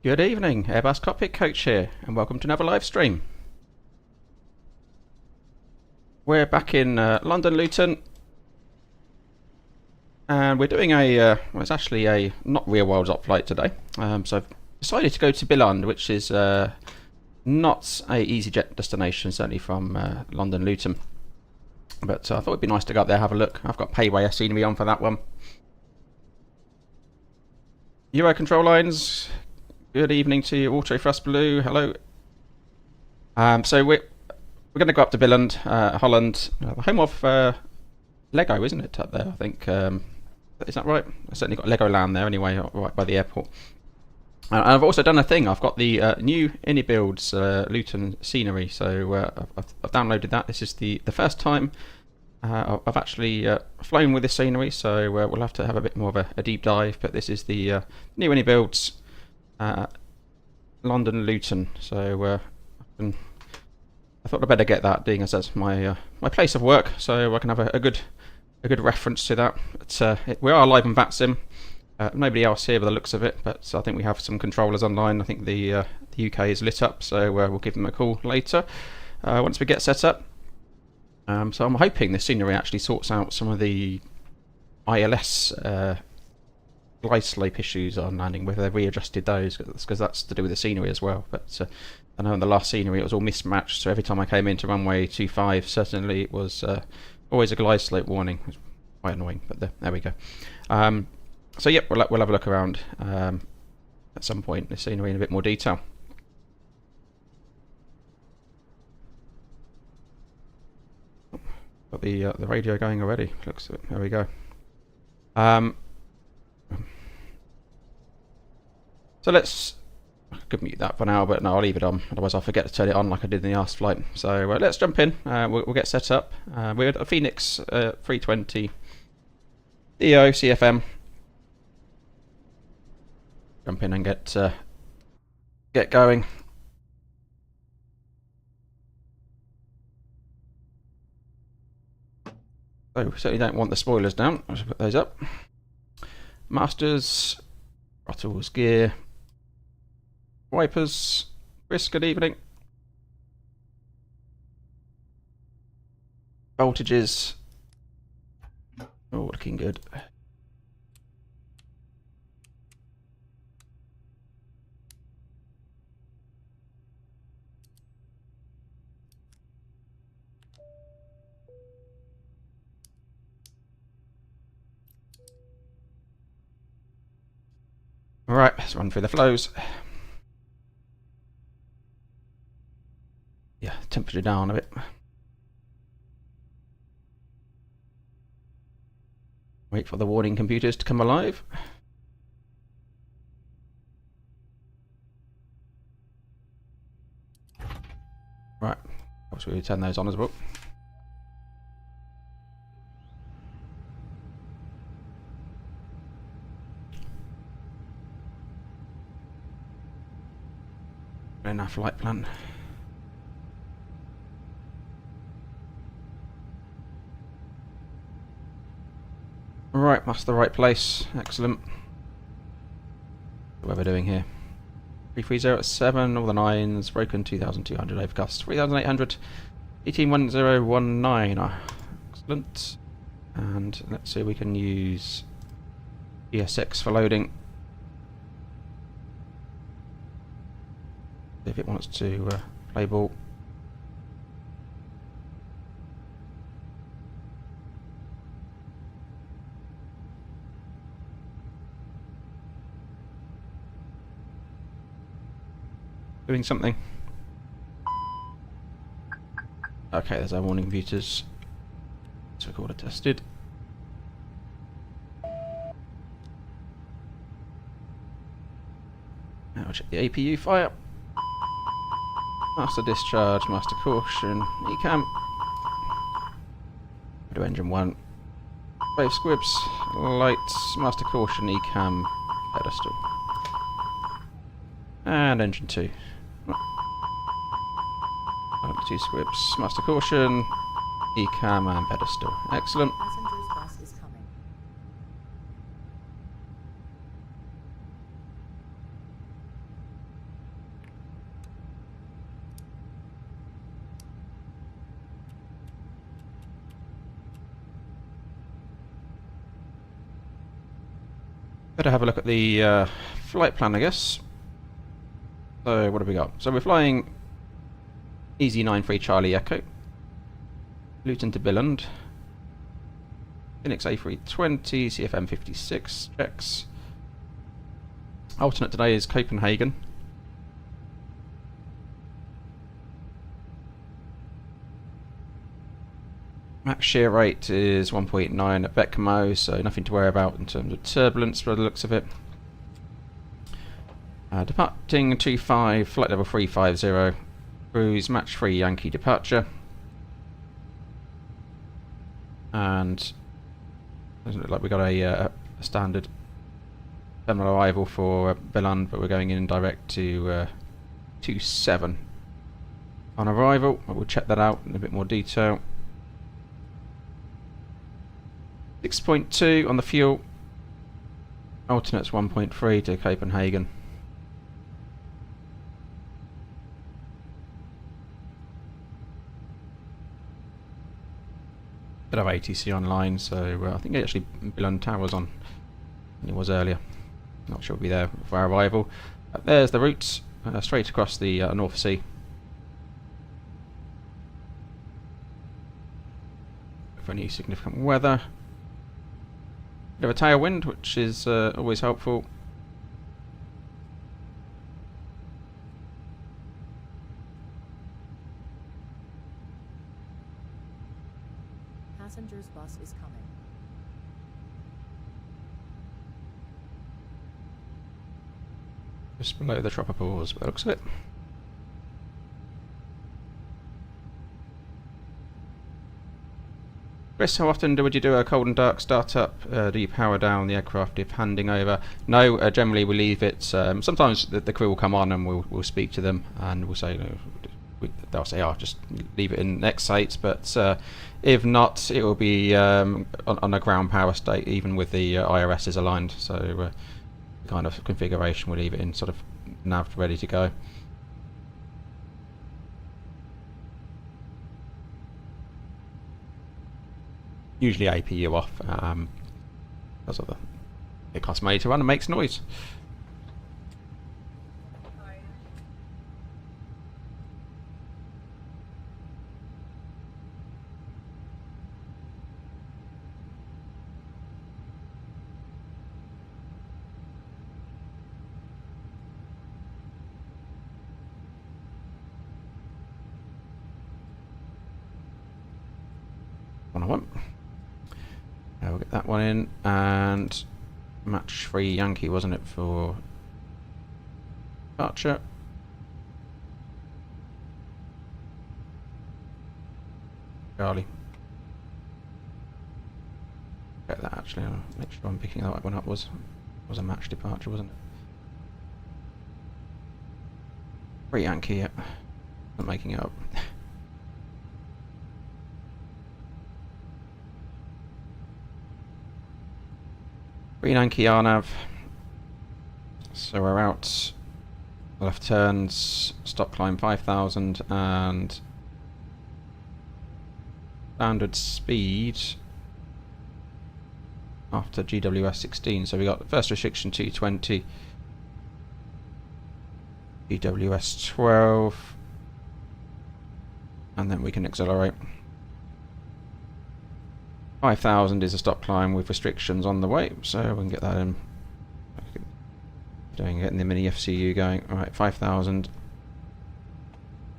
Good evening, Airbus Cockpit Coach here, and welcome to another live stream. We're back in London Luton, and we're doing a, well, it's actually a not real world op flight today. So I've decided to go to Billund, which is not a EasyJet destination, certainly from London Luton. But I thought it'd be nice to go up there, have a look. I've got Paywire scenery on for that one. Euro control lines. Good evening to you, Auto Thrust Blue. Hello. So we're going to go up to Billund, Holland, the home of Lego, isn't it, up there? I think is that right? I certainly got Legoland there anyway, right by the airport. And I've also done a thing. I've got the new Builds Luton scenery, so I've downloaded that. This is the first time I've actually flown with this scenery, so we'll have to have a bit more of a deep dive. But this is the new Builds. London Luton, so I thought I'd better get that, being as that's my place of work, so I can have a good reference to that. But, we are live on VATSIM. Nobody else here by the looks of it, but I think we have some controllers online. I think the UK is lit up, so we'll give them a call later once we get set up. So I'm hoping this scenery actually sorts out some of the ILS glide slope issues on landing, whether they've readjusted those, because that's to do with the scenery as well. But I know in the last scenery it was all mismatched, so every time I came into runway 25, certainly it was always a glide slope warning. It was quite annoying, but there we go. So yep, we'll have a look around at some point, the scenery in a bit more detail. Got the radio going already. Looks, there we go. So I could mute that for now, but no, I'll leave it on. Otherwise I'll forget to turn it on like I did in the last flight. So let's jump in. We'll get set up. We're at a Fenix A320 EO CFM. Jump in and get going. So we certainly don't want the spoilers down. I'll just put those up. Masters, throttles, gear, wipers. Chris, good evening. Voltages. Oh, looking good. Alright, let's run through the flows. Yeah, temperature down a bit. Wait for the warning computers to come alive. Right, obviously we'll turn those on as well. Enough flight plan. Right, that's the right place. Excellent. What are we doing here? 330 at 7, all the 9s, broken 2200, overcast 3800, 181019. Excellent. And let's see if we can use ESX for loading. If it wants to play ball. Doing something. Okay, there's our warning computers. Let's recorder tested. Now we'll check the APU fire. Master discharge, master caution, ECAM. Do engine 1. Both squibs, lights, master caution, ECAM, pedestal. And engine 2. 2 squibs, master caution, ECAM and pedestal. Excellent. Passenger's bus is coming. Better have a look at the flight plan, I guess. So what have we got? So we're flying Easy 93 Charlie Echo, Luton to Billund, Fenix A320, CFM 56 checks. Alternate today is Copenhagen. Max shear rate is 1.9 at Becamo, so nothing to worry about in terms of turbulence by the looks of it. Departing 25, flight level 350, cruise match 3 Yankee departure. And doesn't look like we got a standard terminal arrival for Billund, but we're going in direct to 27 on arrival. We'll check that out in a bit more detail. 6.2 on the fuel. Alternates 1.3 to Copenhagen. Bit of ATC online, so I think actually Billund Tower's on than it was earlier. Not sure we'll be there for our arrival. There's the route, straight across the North Sea. For any significant weather. Bit of a tailwind, which is always helpful. Passengers bus is coming. Just below the tropopause, by the looks of it. Chris, how often would you do a cold and dark startup? Do you power down the aircraft if handing over? No, generally we leave it. Sometimes the crew will come on and we'll speak to them and we'll say, they'll say, oh, just leave it in next sites. But if not, it will be on a ground power state, even with the IRSs aligned. So the kind of configuration we'll leave it in sort of nav ready to go. Usually APU off, because of it costs money to run and makes noise. One I want. We'll get that one in, and match 3 Yankee, wasn't it, for departure? Charlie. Check that actually, I'll make sure I'm picking the right one up. Was a match departure, wasn't it? 3 Yankee, yeah. I'm making it up. Yankee RNAV. So we're out. Left turns, stop climb 5,000 and standard speed after GWS 16. So we got first restriction 220, GWS 12, and then we can accelerate. 5,000 is a stop climb with restrictions on the way, so we can get that in. Getting the mini FCU going. Alright, 5,000.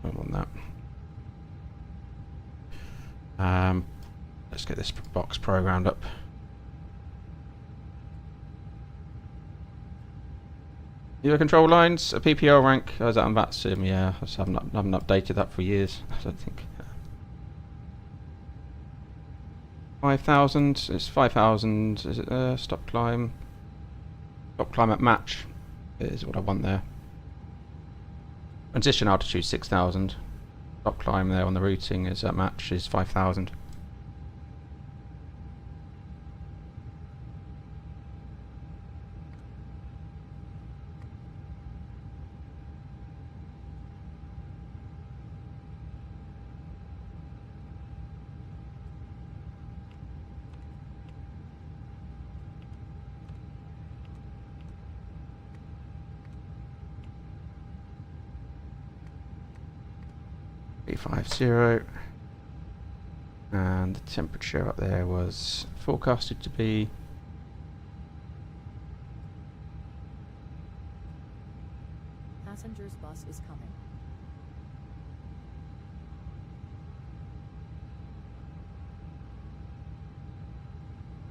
Don't want that. Let's get this box programmed up. Your control lines, a PPL rank. Oh, is that on VATSIM? Yeah, I haven't updated that for years, I don't think. 5,000, it's 5,000, is it stop climb? Stop climb at match is what I want there. Transition altitude 6,000. Stop climb there on the routing is at match is 5,000. 50, and the temperature up there was forecasted to be Passengers bus is coming.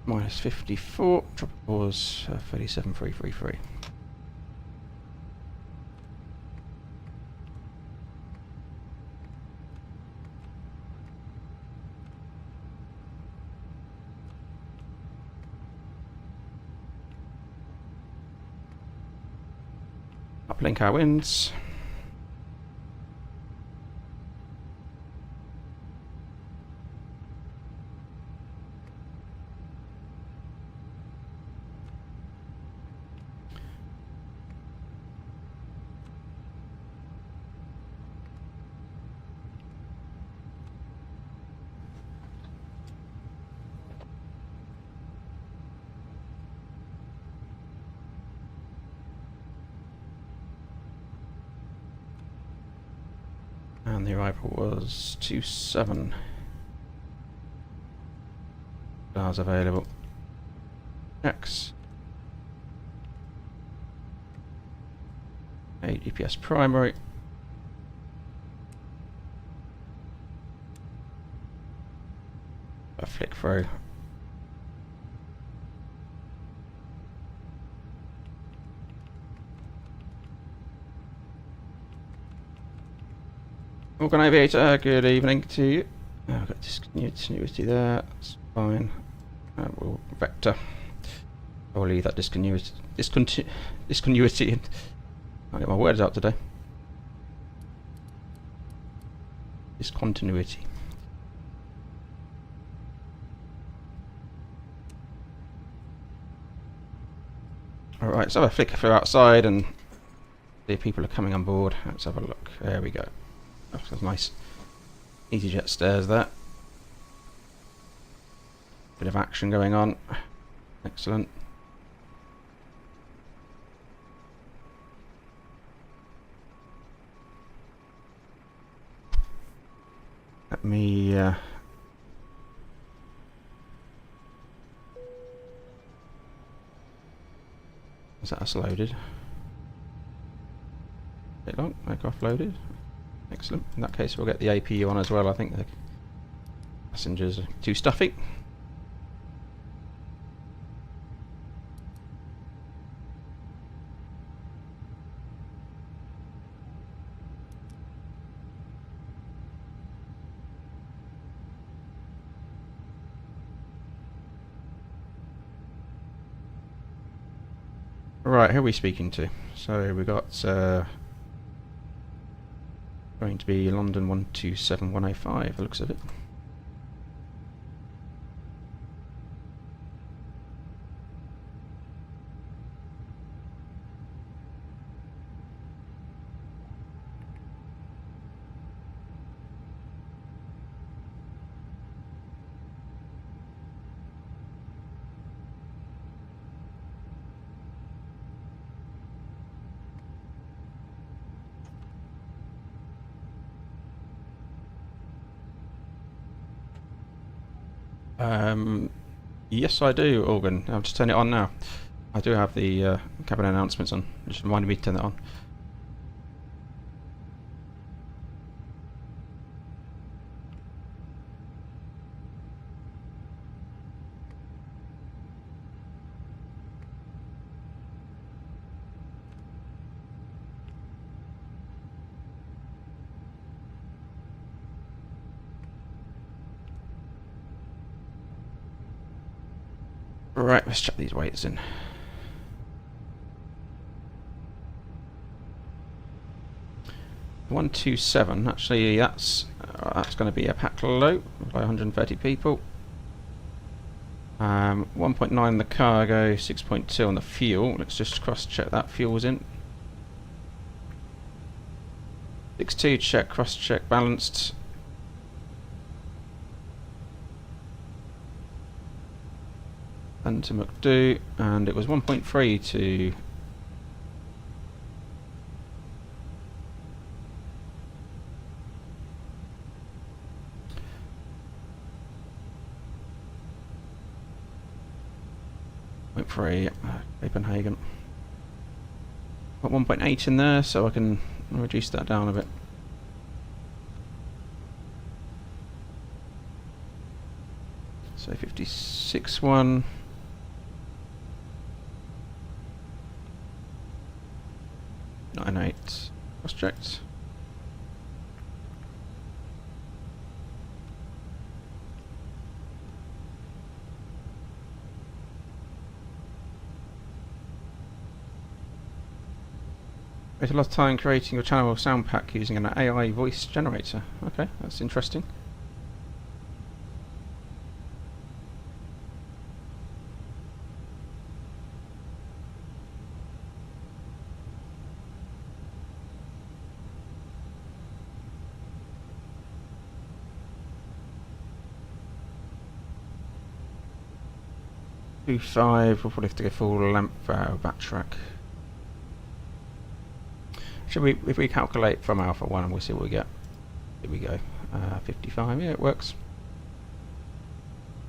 -54, tropical was 37,333. Uplink our winds. And the arrival was 27. Stars available. X. 8 GPS primary. A flick through. Organ Aviator, good evening to you. I've got discontinuity there, that's fine. We'll vector. I'll leave that discontinuity. I'll get my words out today. Discontinuity. Alright, so have a flick through outside and see if people are coming on board. Let's have a look. There we go. That's nice. EasyJet stairs there. Bit of action going on. Excellent. Let me is that us loaded? Bit long, aircraft loaded. Excellent. In that case, we'll get the APU on as well. I think the passengers are too stuffy. Right, who are we speaking to? So we got going to be London 127105, the looks of it. Yes, I do, Organ. I'll just turn it on now. I do have the cabin announcements on. Just reminded me to turn it on. Right, let's check these weights in. $127. Actually, that's going to be a packed low by 130 people. 1.9 on the cargo, 6.2 on the fuel. Let's just cross-check that fuel's in. 6.2 check, cross-check, balanced. And to McDo, and it was 1.3 to 1.3 Copenhagen. Got 1.8 in there, so I can reduce that down a bit. So 56.1. .98 cross-checked. Spent a lot of time creating your channel sound pack using an AI voice generator. Okay, that's interesting. We'll probably have to go full lamp backtrack. Should we, if we calculate from Alpha 1 and we'll see what we get. Here we go. 55, yeah, it works.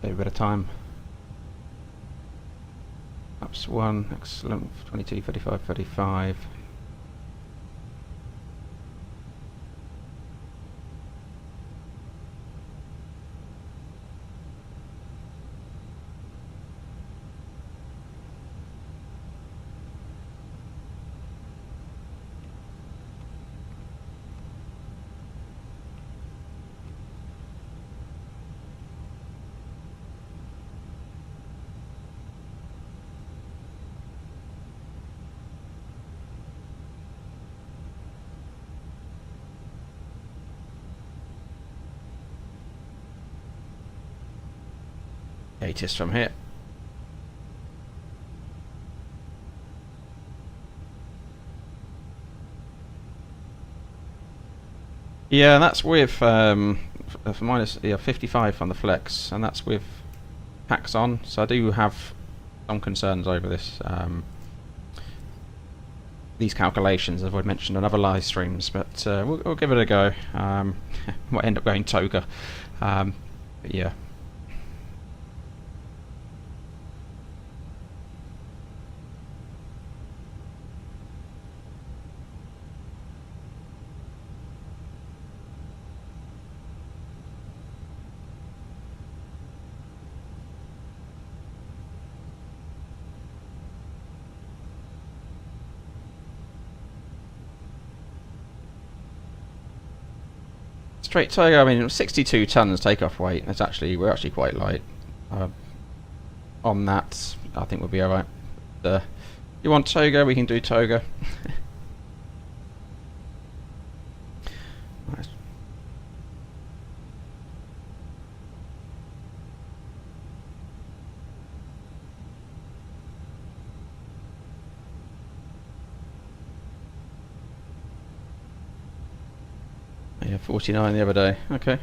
Save a bit of time. Ups 1, excellent. 22, 35, 35. Latest from here. Yeah, that's with for minus 55 on the flex, and that's with packs on. So I do have some concerns over this. These calculations, as I've mentioned on other live streams, but we'll give it a go. Might end up going toga, but yeah. Straight toga, I mean, 62 tons takeoff weight. We're actually quite light. On that, I think we'll be alright. You want toga, we can do toga. Nice. Yeah, 49 the other day. Okay.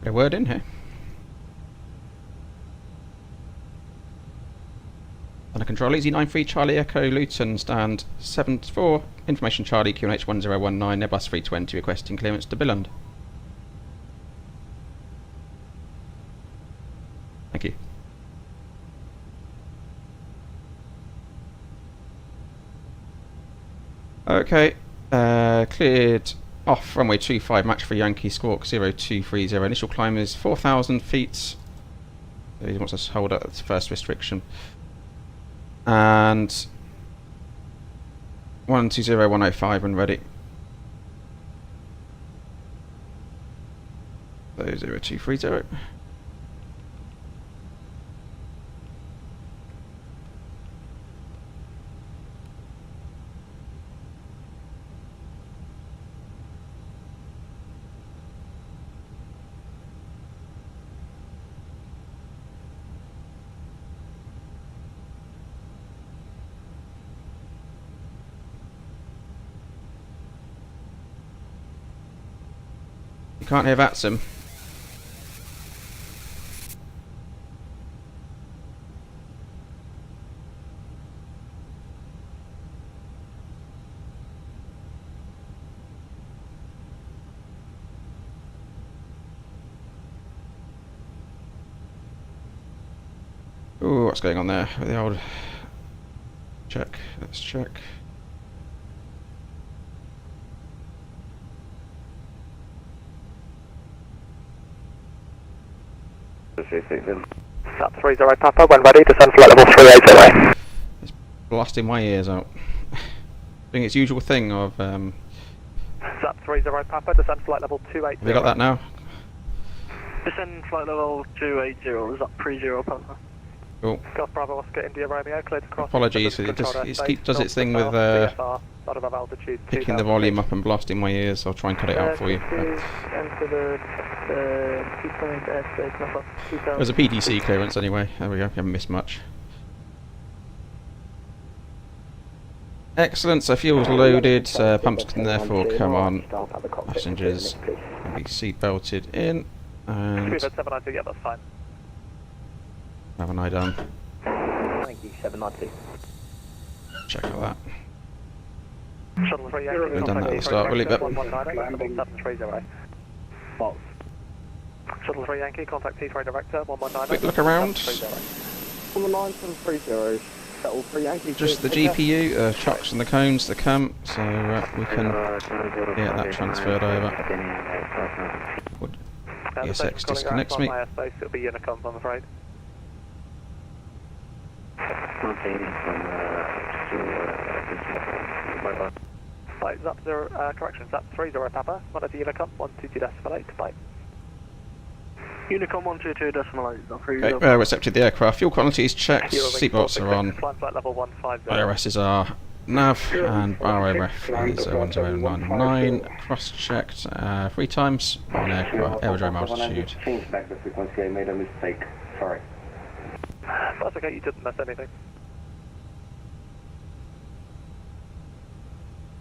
A word in here. Under control, Easy 93 Charlie Echo Luton stand 74 information Charlie QNH 1019 Airbus 320 requesting clearance to Billund. Thank you. Okay, cleared off runway 25 match for Yankee Squawk 0230. Initial climb is 4,000 feet. So he wants us to hold up the first restriction. And 120105 when ready. 0230. Can't hear VATSIM. Ooh, what's going on there with the old check? Let's check. Sap 30 Papa, when ready, descend flight level 380. It's blasting my ears out. Doing its usual thing of Sap 30 Papa, descend flight level 280. have you got that now? Descend flight level 280, is up 30 Papa. Cool. Golf Bravo Oscar India Romeo, cleared to cross. Apologies, it does its thing with picking the volume up and blasting my ears. I'll try and cut it out for you. There's a PDC clearance anyway. There we go, haven't missed much. Excellent, so fuel's loaded, pumps can therefore come on. Passengers can be seat belted in. And yeah, that's fine. have an eye down. Thank you, 792. Check out that. Shuttle 3 We've done that at the start, will it? But 730. Shuttle 3 Yankee, contact T3 Director, 119. quick look around. 19730. Shuttle 3 Yankee. Just the GPU, chocks and the cones that come, so we can get that transferred over. ESX disconnects me. It'll be Unicom, I'm afraid. Right, Zap 0, correction, Zap 30 Papa, monitor Unicom, 122.8, bye. Unicom 122.8, Okay, recepted the aircraft. Fuel quality is checked, seatbelts are on. IRSs are nav, and RORF is 1099. Cross checked 3 times on aerodrome altitude. Change back the frequency, I made a mistake. Sorry. That's okay, you didn't miss anything.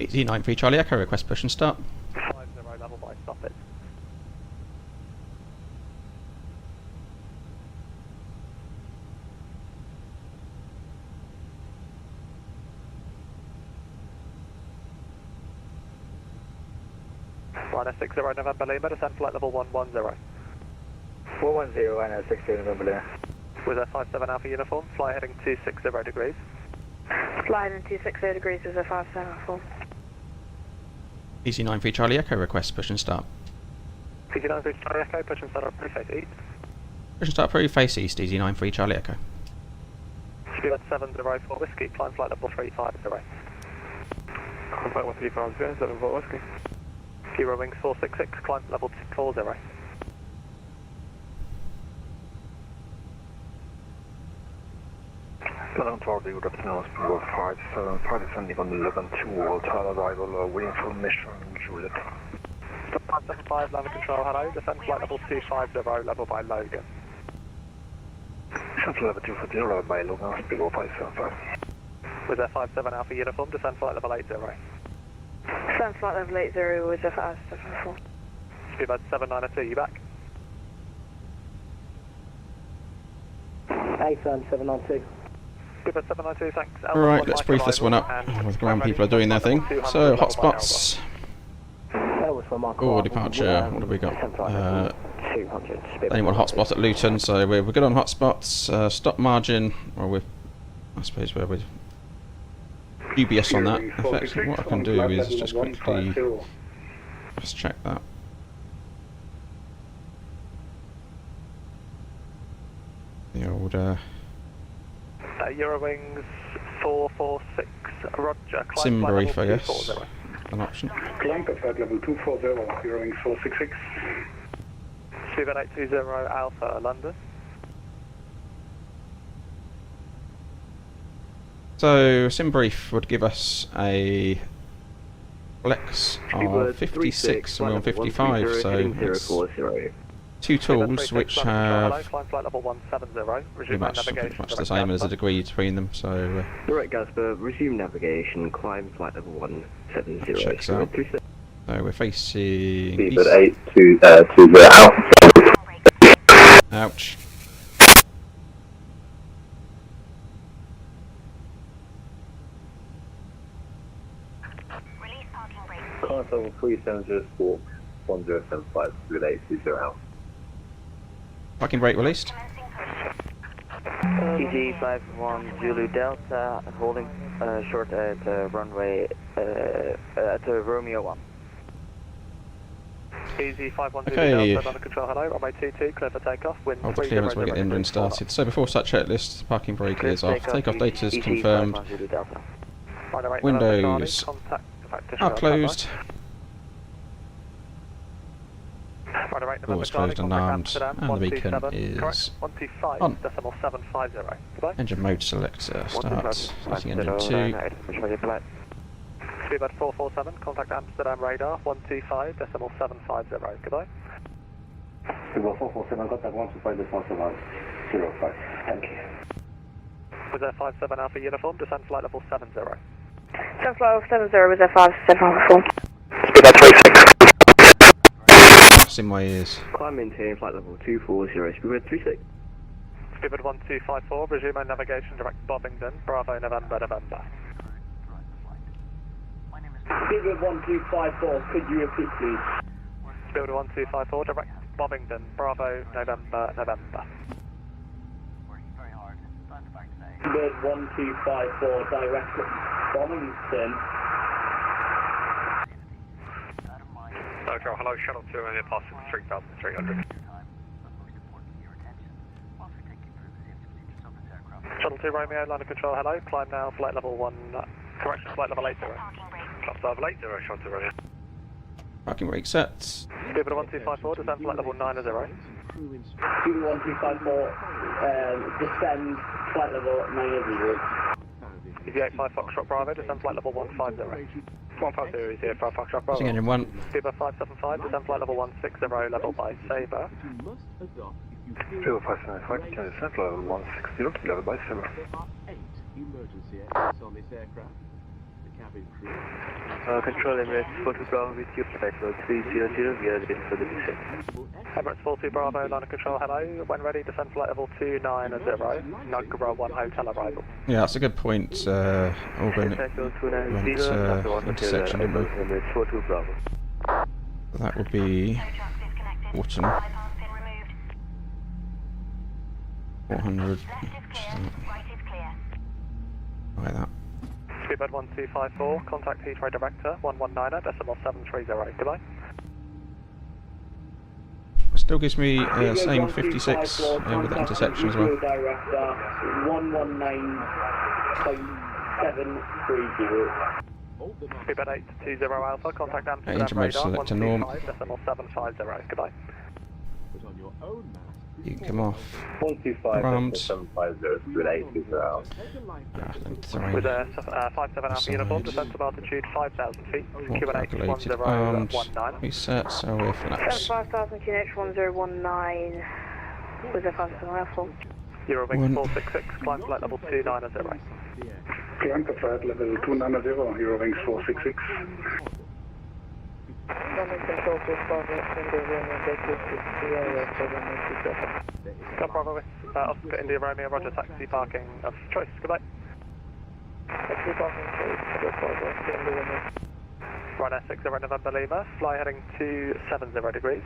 EZ93 Charlie Echo, request push and start. 50 level by, stop it. Line 60 November Lima, descend flight level 110. 410 and 60 November Lima. With a 57 Alpha uniform, fly heading 260 degrees. Fly heading 260 degrees with a 57 Alpha. EZ93 Charlie Echo, request push and start. PC9 Charlie Echo, push and start up preface east. Push and start pre-face east, EZ93 Charlie Echo. Speed 704 Whiskey, climb flight level 350. Contact 1350, 74 Whiskey. Kilo wings 466, climb level 240. London Luton, good afternoon, Speedway 575, descending on the London 2, hotel arrival, waiting for mission, Juliet. 575, landing control, hello, descend flight level 250, level by Logan. Descend level 240, level by Logan, Speedway 575. With a 57 Alpha uniform, descend flight level 80. Descend flight level 80 with a 574. Speedbird 792, you back? A-firm 792. Speedbird 792, thanks. Alright, let's brief this one up while the ground people are doing their thing. So, hotspots. Oh, departure, what have we got? Anyone hotspot at Luton, so we're good on hotspots. Stop margin, well, I suppose we're dubious on that. In fact, what I can do is just quickly just check that. The old Eurowings 446, Roger. sim brief, I guess. An option. Climb to flight level 240, Eurowings 466. Speedbird 820 Alpha, London. So, sim brief would give us a flex of 56 and we're on 55, so it's 2 tools which have pretty much the same as a degree between them, so Right, Gasper, resume navigation, climb flight level 170. checks out. So we're facing Speedbird east. 820 out. Ouch. Contact level 3704 1075 with 820 out. Parking brake released. EG51 Zulu Delta holding short at runway at Romeo 1. EG51 Okay. Delta under control, hello, runway 22, clear for takeoff, wind Hold the 30 clearance, we'll get the engine started. So before start checklist, parking brake is off. Takeoff data is confirmed. Windows are closed. Doors closed and armed, and the beacon is on. Engine mode selector starts. Starting engine 2. Speedbird 447, contact Amsterdam radar 125.750, goodbye. Speedbird 447, contact 125.705. Thank you. Was there 57 Alpha uniform, descend flight level 70. Descent flight level 70 was there 57 uniform. Speedbird 36. It's in my ears. Climb maintain flight level 240, Speedbird 36. Speedbird 1254, resume navigation direct Bovington, Bravo November, November. Speedbird 1254, could you repeat please? Speedbird 1254, direct Bovington, Bravo November, November. Speedbird 1254, direct Bovington. Okay, hello, shuttle 2 and it passes 3,300. Shuttle 2 Romeo, line of control, hello, climb now, flight level 1, correction, flight level 80. Flight level 80, shuttle 2 Romeo. Parking brake set. Speedbird 1254, descend flight level 90. Speedbird 1254, descend flight level 90. EG85 Foxtrot Bravo, descend flight level 150. 150 is here for Foxtrot Bravo. Using engine 1. Speedbird 575, descend flight level 160, level by Sabre. Speedbird 575, can descend flight level 160, level by Sabre. Emergency exits on this aircraft. The cabin crew. Control Emirates 42 Bravo with you, flight level 300, we are ready for the descent. Emirates 42 Bravo, line of control, hello. When ready, descend flight level 290, Nugra 1 hotel arrival. Yeah, that's a good point. Auburn went intersection, didn't we? Emirates 42 Bravo. That would be Wharton. 400. Like that. Speedbird 1254, contact Heathrow Director 119.730, goodbye. Still gives me same 56 with the intersection as well. Director 119.730. Speedbird 820 Alpha, contact Amsterdam Engine mode radar selector norm. 125.750, goodbye. But on your own map, You can come off. 125.750 with 820 out. With a 57 Alpha uniform, descent to altitude 5,000 feet, QNH Calculated armed. 1019. Reset, so we're flaps. 5,000 QNH 1019 was there 57 uniform. Eurowings 466, climb flight level 290. Climb to flight level 290, Eurowings 466. London control to Bravo, India Romeo, Come Bravo, Oscar India Romeo, roger, taxi parking of choice, goodbye. taxi parking choice, Bravo, India Romeo. Ryanair 60 November Lima, fly heading 270 degrees.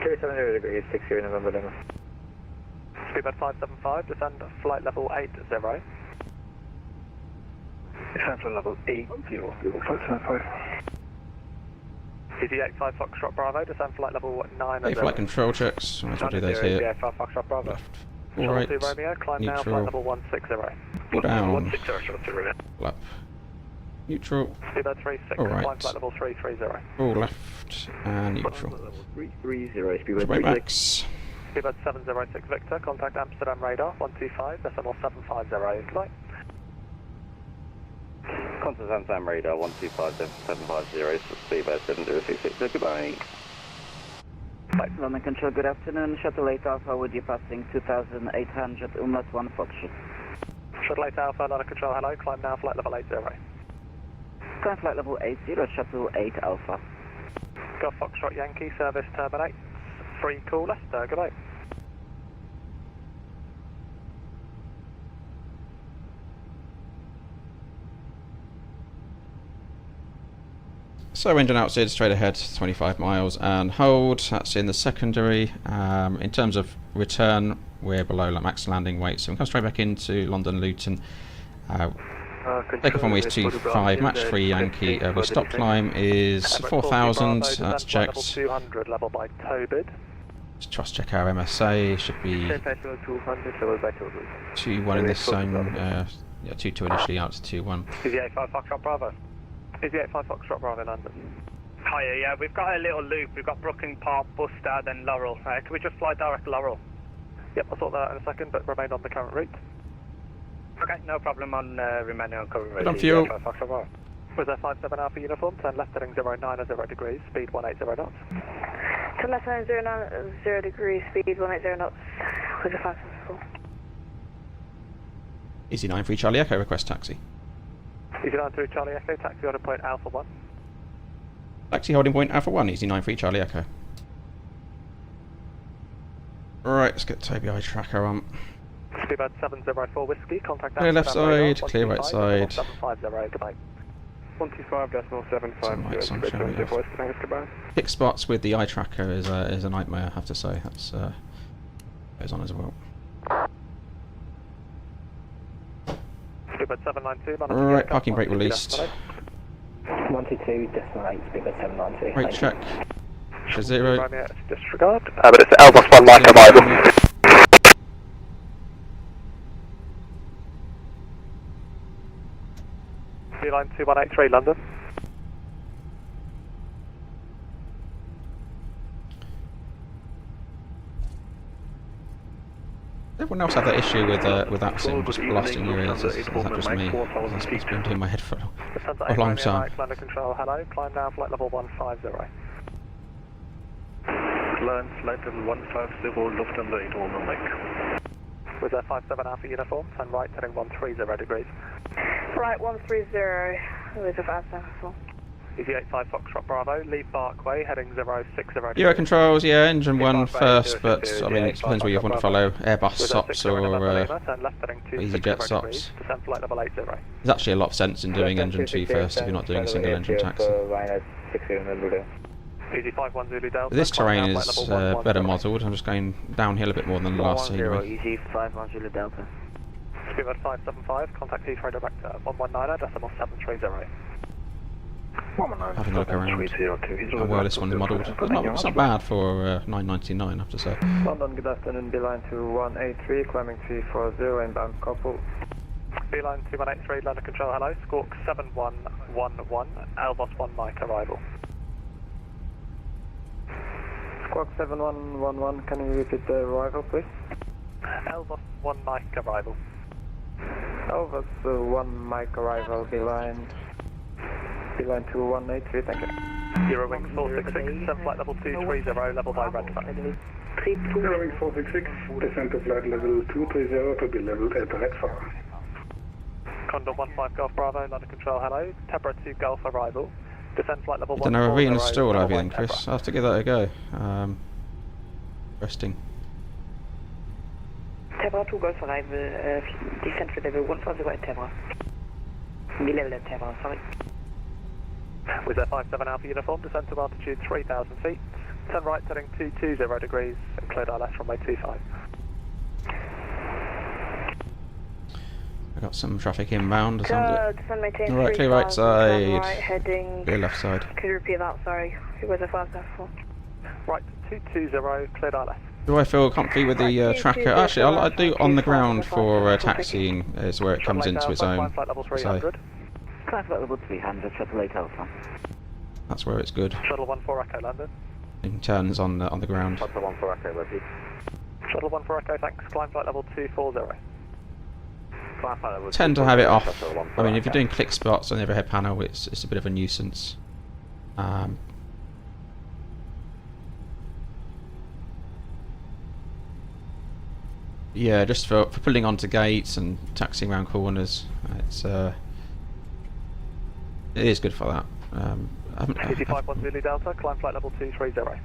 270 degrees, 60 November Lima. Speedbird 575, descend flight level 80. Descend flight level 80, 575. EG85 Foxtrot Bravo, descend flight level 90. Hey, flight control checks. Might as well do those here. EG85 Foxtrot Bravo. Left. Shuttle Alright. 2 Romeo, climb now, flight Neutral. level 160. Pull down. 160, shuttle 2 Romeo. Lap. Neutral. Speedbird 36, Alright. climb flight level 330. All left. And neutral. 330, Speedbird Right 36. max. Speedbird 706 Victor, contact Amsterdam radar 125.750, goodbye. Contact Amsterdam radar 125.750, Speedbird 7066, goodbye. London Control, good afternoon. Shuttle 8 Alpha with you passing 2,800, Umlaut 1 Foxtrot. Shuttle 8 Alpha, line of control, hello, climb now, flight level 80. Climb flight level 80, shuttle 8 Alpha. Golf Foxtrot Yankee, service terminates. Free call Leicester, goodbye. So engine outside, straight ahead, 25 miles and hold. That's in the secondary. In terms of return, we're below like max landing weight, so we come straight back into London Luton. Take off on ways 25, match 3 Yankee. We stop climb is 4,000. That's checked. 200 level by Tobid. Just trust check our MSA. Should be 2-1 in this zone. Yeah, 2-2 initially out to 2-1. Easy 85 Foxtrot Bravo. Easy 85 Foxtrot Bravo, London. Hiya, yeah, we've got a little loop. We've got Brooklyn Park, Buster, then Laurel. Can we just fly direct to Laurel? Yep, I'll sort that out in a second, but remain on the current route. Okay, no problem on remaining on current route. Good on fuel. Was there 57 Alpha uniform, turn left heading 090 degrees, speed 180 knots. Turn left heading 090 degrees, speed 180 knots. Was there 574? Easy 9 3 Charlie Echo, request taxi. Easy 93 Charlie Echo, taxi order point Alpha 1. Taxi holding point Alpha 1, easy 9 3 Charlie Echo. Right, let's get ToBI tracker on. Speedbird 704 Whiskey, contact Clear left side, clear right side. 750, goodbye. 125.755. Pick spots with the eye tracker is a nightmare, I have to say. That's goes on as well. Speedbird 792. Right, parking brake released. 122.8, speedbird 792. Brake check. To 0. Disregard. But it's Airbus 1 Mike arrival. Line 2183 London. Everyone else have that issue with VATSIM just blasting your ears? Is that just me? It's been doing my head for a long time. London Control, hello. Climb down flight level 150. Line flight level 150, Lufthansa 8 Mike. Was there 57 Alpha uniform, turn right heading 130 degrees. Right, 130. With a 574. Easy 85 Foxtrot Bravo, leave Barkway, heading 060 degrees. Euro controls, yeah, engine 1 first, but I mean it depends where you want to follow, Airbus SOPs or EasyJet SOPs. Descend flight level 80. There's actually a lot of sense in doing engine 2 first if you're not doing a single engine taxi. Easy 51 Zulu Delta. This terrain is better modelled. I'm just going downhill a bit more than the last scenery. Easy 51 Zulu Delta. Speedbird 575, contact Heathrow direct 119.730. Having a look around. How well this one's modelled. It's not bad for 999, I have to say. London, good afternoon, Beeline 2183, climbing 340, inbound couple. Beeline 2183, London Control, hello. Squawk 7111, Airbus 1 Mike arrival. Squawk 7111, can you repeat the arrival, please? Airbus 1 Mike arrival. Airbus 1 Mike arrival, Beeline 2183, thank you. Euro wing 466, descend flight level 230, level by Redfern. Euro wing 466, descend to flight level 230 to be level at Redfern. Condor 15 Golf Bravo, London Control, hello. Tebra 2 Golf arrival. Descend flight level 140. Don't know, reinstall have you then, Chris? I'll have to give that a go. Resting. Tebra 2 Golf arrival, descent for level 140 at Tebra. Level at Tebra, sorry. With their 57 Alpha uniform, descend to altitude 3,000 feet. Turn right heading 220 degrees and clear our left runway 25. I've got some traffic inbound or something. Descend maintain Alright, clear right side. right heading... Clear left side. Could you repeat that, sorry? It was a 574. Right, 220, cleared our left. Do I feel comfy with the tracker? Actually, I do on the ground for taxiing is where it comes into its own. Flight level So 300. Climb flight level 300, shuttle 8 Alpha. that's where it's good. Shuttle 14 Echo, London. In turns on the ground. Shuttle 14 Echo, repeat. Shuttle 14 Echo, thanks. Climb flight level 240. Tend to have it off. I mean, if you're doing click spots on the overhead panel, it's a bit of a nuisance. Yeah, just for pulling onto gates and taxiing around corners, it's It is good for that. Easy 51 Zulu Delta, climb flight level 230.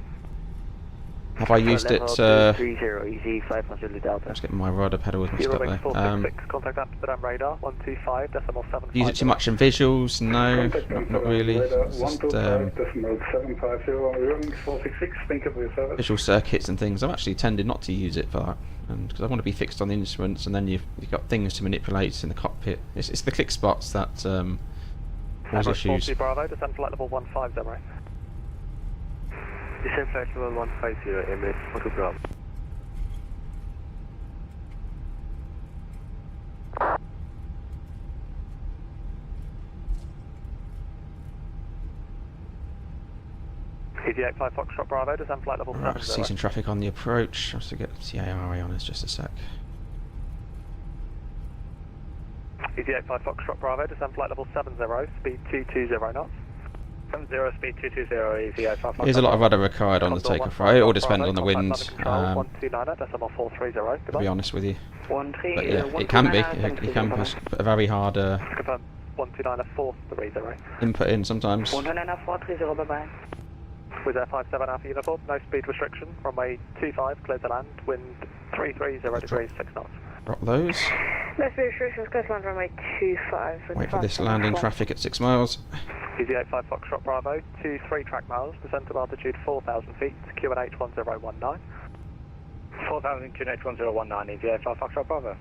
Have I used it? 230, easy 51 Zulu Delta. Let's get my rudder pedals mixed up there. 466, contact Amsterdam radar 125.75. Use it too much in visuals? No, not really. It's just, 466, thank you for your service. visual circuits and things. I've actually tended not to use it for that, because I want to be fixed on the instruments, and then you've got things to manipulate in the cockpit. It's the click spots that cause issues. 40 Bravo, descend flight level 150. Descend flight level 150, Emirates, 42 Bravo. Easy 85 Foxtrot Bravo, descend flight level Right, 70. ceasing traffic on the approach. I have to get the TARA on us just a sec. Easy 85 Foxtrot Bravo, descend flight level 70, speed 220 knots. 70, speed 220, easy 85 Foxtrot. There's a lot of rudder required on the takeoff, right? It all depends on the wind. 129.430, To be honest with you. 13, But yeah, it can be. It can put a very hard Confirm 129.430. input in sometimes. 19430, bye bye. With Air 57 Alpha uniform, no speed restriction, runway 25, clear to land, wind 330 degrees, 6 knots. Drop those. No speed restrictions, clear to land, runway 25. Wait for this landing traffic at 6 miles. Easy 85 Foxtrot Bravo, 23 track miles, descent to altitude 4,000 feet, QNH 1019. 4,000 QNH 1019, easy 85 Foxtrot Bravo.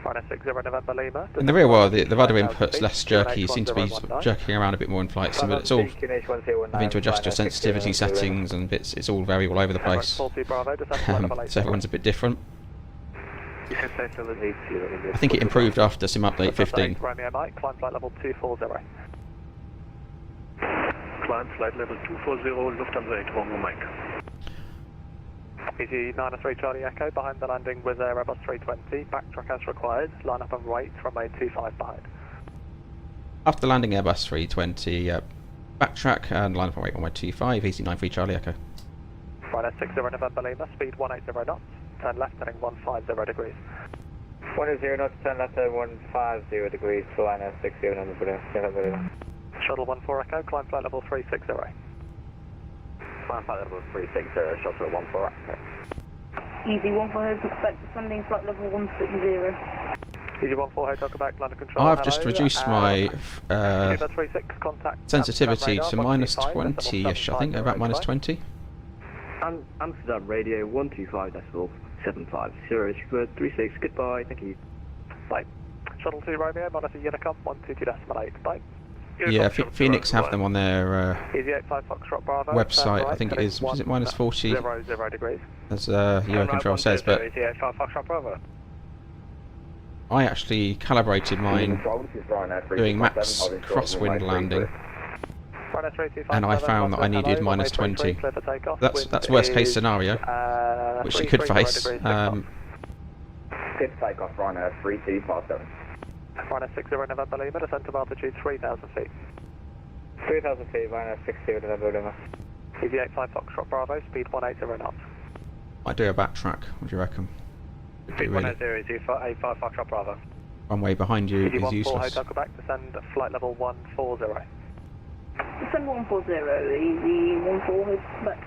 Final 60 November Lima. In the real world, the rudder input's less jerky. You seem to be sort of jerking around a bit more in flight sim, but it's all having to adjust your sensitivity settings and bits. It's all very all over the place. So everyone's a bit different. I think it improved after sim update 15. Romeo Mike, climb flight level 240. Climb flight level 240, Lufthansa 8 Romeo Mike. Easy 903 Charlie Echo, behind the landing with Airbus A320, backtrack as required, line up and wait, runway 25 behind. After landing Airbus 320, backtrack and line up and wait on my 25, easy 93 Charlie Echo. Final 60 November Lima, speed 180 knots, turn left heading 150 degrees. 180 knots, turn left at 150 degrees, line at 60 November Lima. Shuttle 14 Echo, climb flight level 360. Climb flight level 360, shuttle 14 Echo. Easy 14, expect descending flight level 160. Easy 14 Hotel Quebec, London Control. I've just reduced my 36, contact sensitivity to radar, minus 125, 20-ish, I think, about minus 20. Amsterdam radio 125.750, 36, goodbye, thank you. Bye. Shuttle 2 Romeo, monitor Unicom 122.8, bye. Yeah, Phoenix have them on their Easy 85 Foxtrot Bravo, website. right, I think it is. Was it minus 40? 0 degrees. As Eurocontrol says, but Easy 85 Foxtrot Bravo. I actually calibrated mine doing max crosswind landing, and I found that I needed minus 20. That's worst case scenario, which you could face. Good takeoff, Rhino 3257. Rhino 60 November Lima, descent to altitude 3,000 feet. 3,000 feet, Rhino 60 November Lima. Easy 85 Foxtrot Bravo, speed 180 knots. I do a backtrack. What do you reckon? Speed 180, easy 85 Foxtrot Bravo. Runway behind you Easy is 14 useless. Hotel Quebec, descend flight level 140. Descend 140, easy 14 Quebec.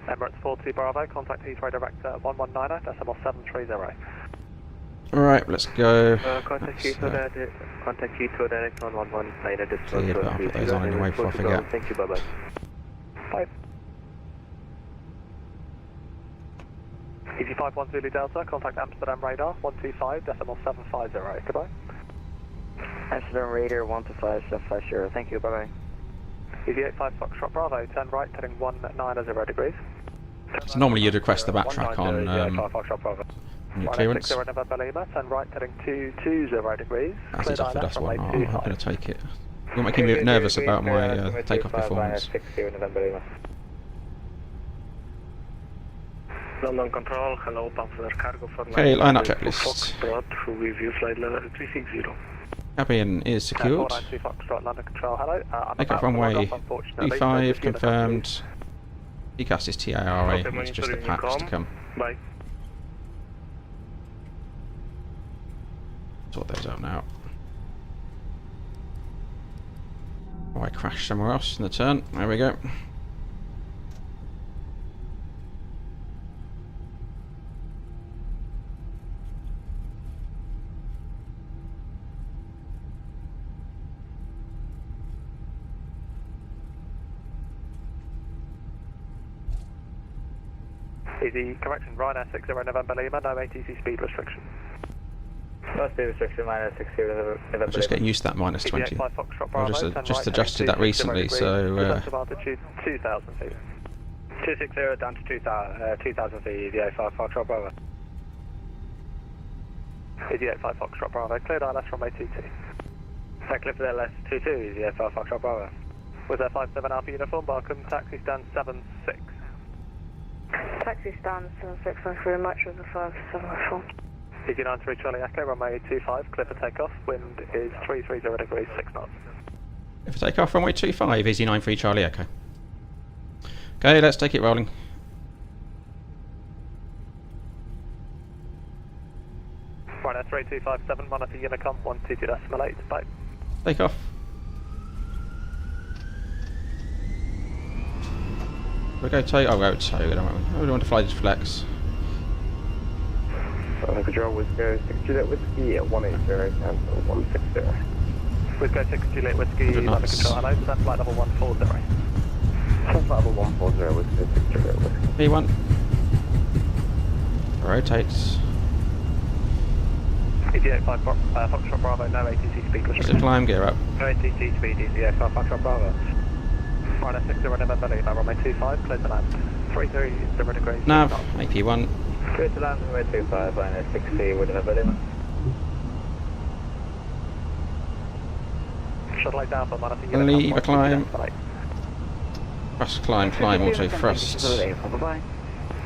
Emirates 42 Bravo, contact Heathrow direct at 119.730. Alright, let's go. Contact Heathrow direct on 119. Yeah, but I'll put those on anyway before I forget. Thank you, bye-bye. Bye. Easy 51 Zulu Delta, contact Amsterdam radar 125.750. Goodbye. Amsterdam radar 125.750, thank you, bye bye. Easy 85 Foxtrot Bravo, turn right heading 190 degrees. So normally you'd request the backtrack on your clearance. 60 November Lima, turn right heading 220 degrees. As it's offered us one. I'm going to take it. You're making me a bit nervous about my takeoff performance. 60 November Lima. London Control, hello, passenger cargo for Okay, line up checklist. Foxtrot, review flight level 360. Cabin is secured. 492 Foxtrot, London Control, hello. Takeoff runway B5 confirmed. ECAS is TARA, it's just the packs to come. Bye. Sort those out now. Oh, I crashed somewhere else in the turn. There we go. Easy correction, Ryanair 60 November Lima, no ATC speed restriction. No speed restriction, minus 60 November. I'm just getting used to that minus 20. EGGW Foxtrot I Bravo, just, turn just right, adjusted that 260 recently, degrees, so descent of altitude 2,000 feet. 260 down to 2,000 feet, EGGW Foxtrot Bravo. EGGW Foxtrot Bravo, cleared ILS runway 22. Take clear for the LS22, EGGW Foxtrot Bravo. With a 57 Alpha uniform, welcome, taxi stand 76. Taxi stand 76, thanks very much with the 574. EG93 Charlie Echo, runway 25, clear for takeoff, wind is 330 degrees, 6 knots. if I take off runway 25, easy 93 Charlie Echo. Okay, let's take it rolling. Ryanair 3257, monitor Unicom 122.8, bye. Take off. We'll go tow. Oh, we'll go tow. We don't want to fly just flex. Control Whiskey 6 Juliet Whiskey at 180, cancel 160. Whiskey 6 Juliet Whiskey, Good London nights. Control, hello, descent flight level 140. Descent level 140 Whiskey 6 Juliet Whiskey. V1. Rotates. EG85 Foxtrot Bravo, no ATC speed Zip restriction. climb, gear up. No ATC speed, EGGW Foxtrot Bravo. Ryanair 60 November Lima, runway 25, clear to land. 330 degrees. Nav, 6 knots. AP1. Clear to land, runway 25, minus 60 with November Lima. Shuttle down for monitor Unicom. Leave a 122.8. climb. Thrust, climb, auto thrust. Bye-bye.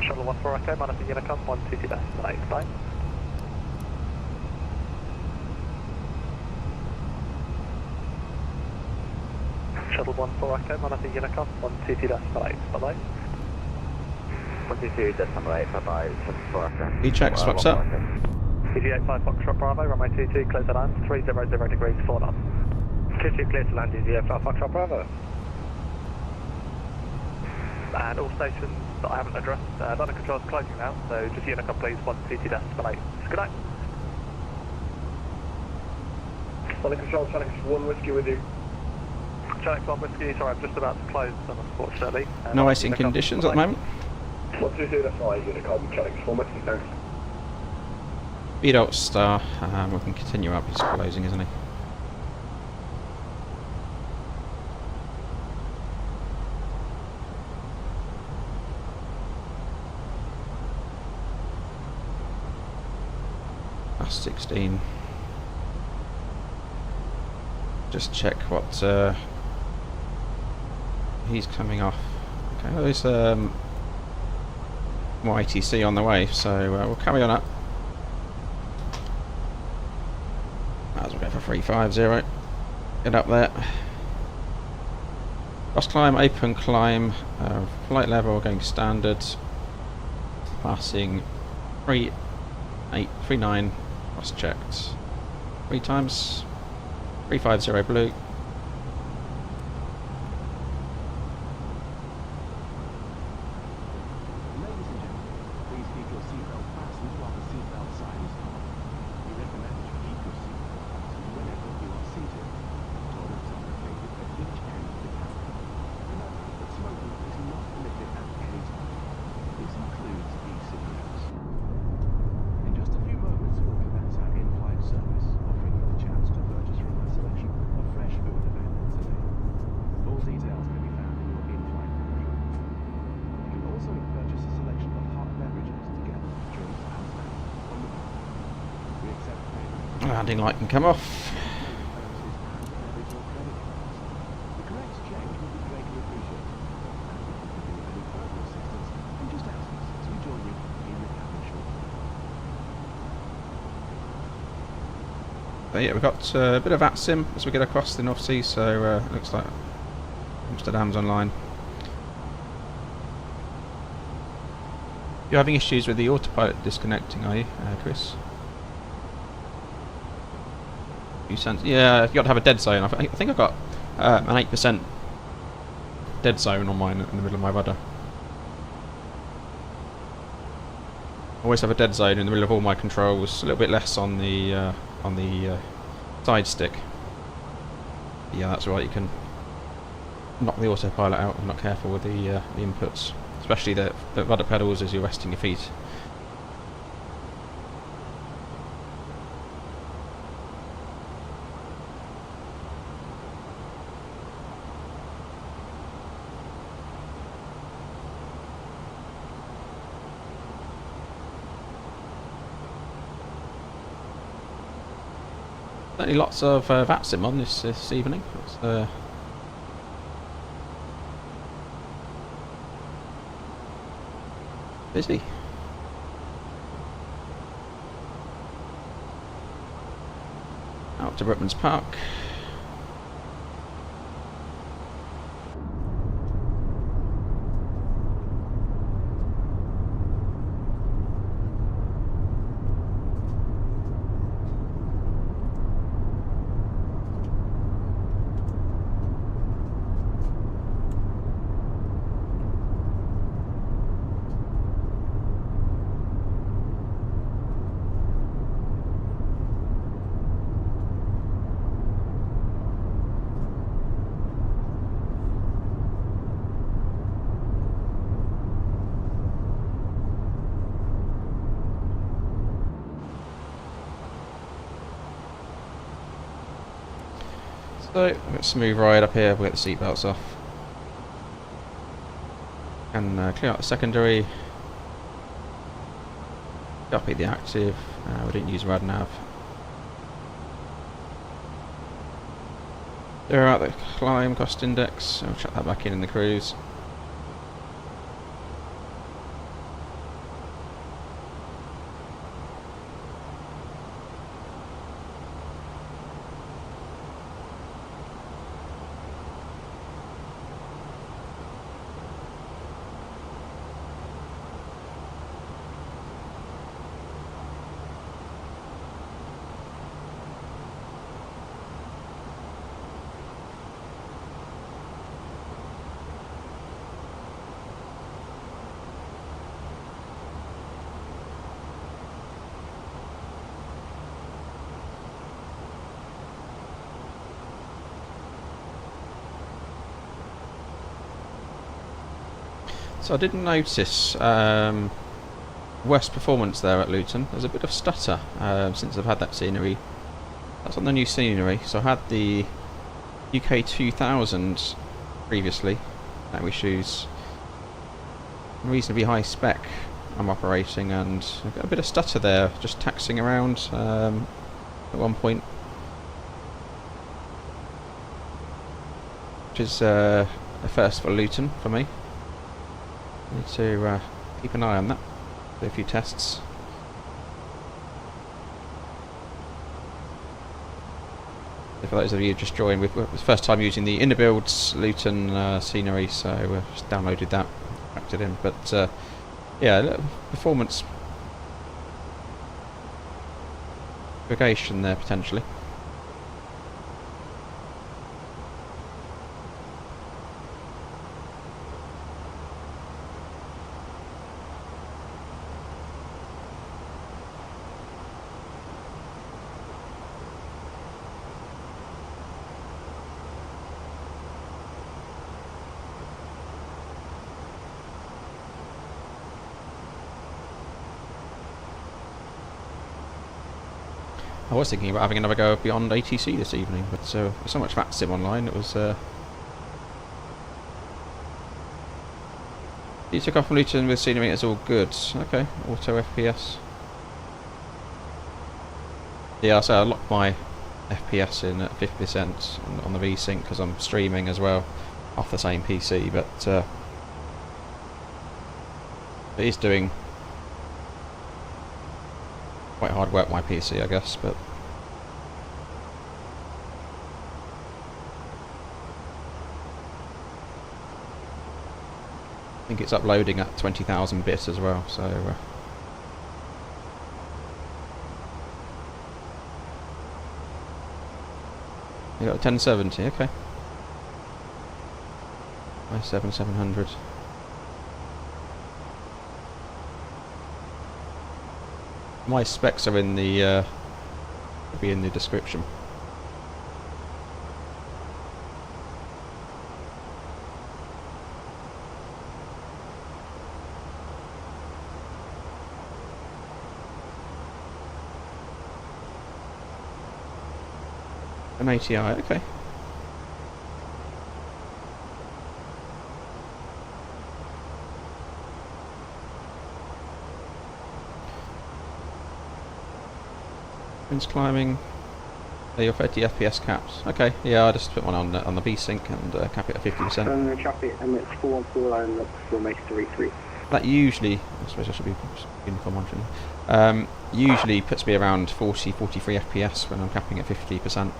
Shuttle 14 Echo, monitor Unicom 122.8, bye. Shuttle 14 Echo, monitor Unicom 122.8, bye-bye. 122.8, bye-bye, 74 Echo. E-check, swaps up. EG85 Foxtrot Bravo, runway 22, clear to land, 300 degrees, 4 knots. 22 clear to land, EGGW Foxtrot Bravo. And all stations that I haven't addressed, London Control's closing now, so just Unicom please, 122.8. Good night. London Control, Channel 1 Whiskey with you. Channel 1 Whiskey, sorry, I'm just about to close, unfortunately. No icing conditions at the moment. 122.5 Unicom, Channel 1 Whiskey, thanks. Speed out star. We can continue up. He's closing, isn't he? That's 16. Just check what he's coming off. Okay, there's more ATC on the way, so we'll carry on up. Might as well go for 350. Get up there. Cross climb, open climb, flight level going standard. Passing 3839. Cross checked. 3 times. 350 blue. Ladies and gentlemen, please keep your seatbelt fastened while the seatbelt sign is on. We recommend that you keep your seatbelt fastened whenever you are seated. Toilets are located at each end of the cabin. Remember that smoking is not permitted at any time. This includes e-cigarettes. In just a few moments, we'll commence our in-flight service, offering you the chance to purchase from our selection of fresh food available today. All details can be found in your in-flight brochure. You can also purchase a selection of hot beverages together with drinks and snacks on the back. We accept payment. Landing light can come off. Debit or credit cards. The correct change will be greatly appreciated. And if you need any further assistance, then just ask us as we join you in the cabin shortly. But yeah, we've got a bit of VATSIM as we get across the North Sea, so looks like Amsterdam's online. You're having issues with the autopilot disconnecting, are you, Chris? You sense? Yeah, you got to have a dead zone. I think I've got an 8% dead zone on mine in the middle of my rudder. I always have a dead zone in the middle of all my controls, a little bit less on the side stick. But yeah, that's right, you can knock the autopilot out if you're not careful with the inputs, especially the rudder pedals as you're resting your feet. Certainly lots of VATSIM on this evening. It's, busy. Out to Brickman's Park. So, we've got a smooth ride up here, we'll get the seatbelts off. And clear out the secondary. Copy the active, we didn't use rad nav. Clear out the climb cost index, we'll chuck that back in the cruise. So I didn't notice worse performance there at Luton. There's a bit of stutter since I've had that scenery. That's on the new scenery. So I had the UK 2000 previously, which is reasonably high spec I'm operating, and I've got a bit of stutter there, just taxiing around at one point, which is a first for Luton for me. Need to keep an eye on that, do a few tests. For those of you who just joined, it was the first time using the inner builds Luton scenery, so we've just downloaded that, packed it in. But yeah, a little performance aggregation there potentially. I was thinking about having another go beyond ATC this evening, but there's so much VATSIM online, it was... You took off from Luton with scenery, it's all good. Okay, auto FPS. Yeah, so I locked my FPS in at 50% on the VSync because I'm streaming as well off the same PC, but it is doing quite hard work, my PC, I guess, but I think it's uploading at 20,000 bits as well, so you got a 1070, okay. 700. My specs are in the be in the description. An ATI, okay. Winds climbing. Your 30 FPS caps. Okay, yeah, I just put one on the V-Sync and cap it at 50%. Traffic and it's 414 line up from 833. That usually, I suppose I should be uniform monitoring. Usually puts me around 40-43 FPS when I'm capping at 50%.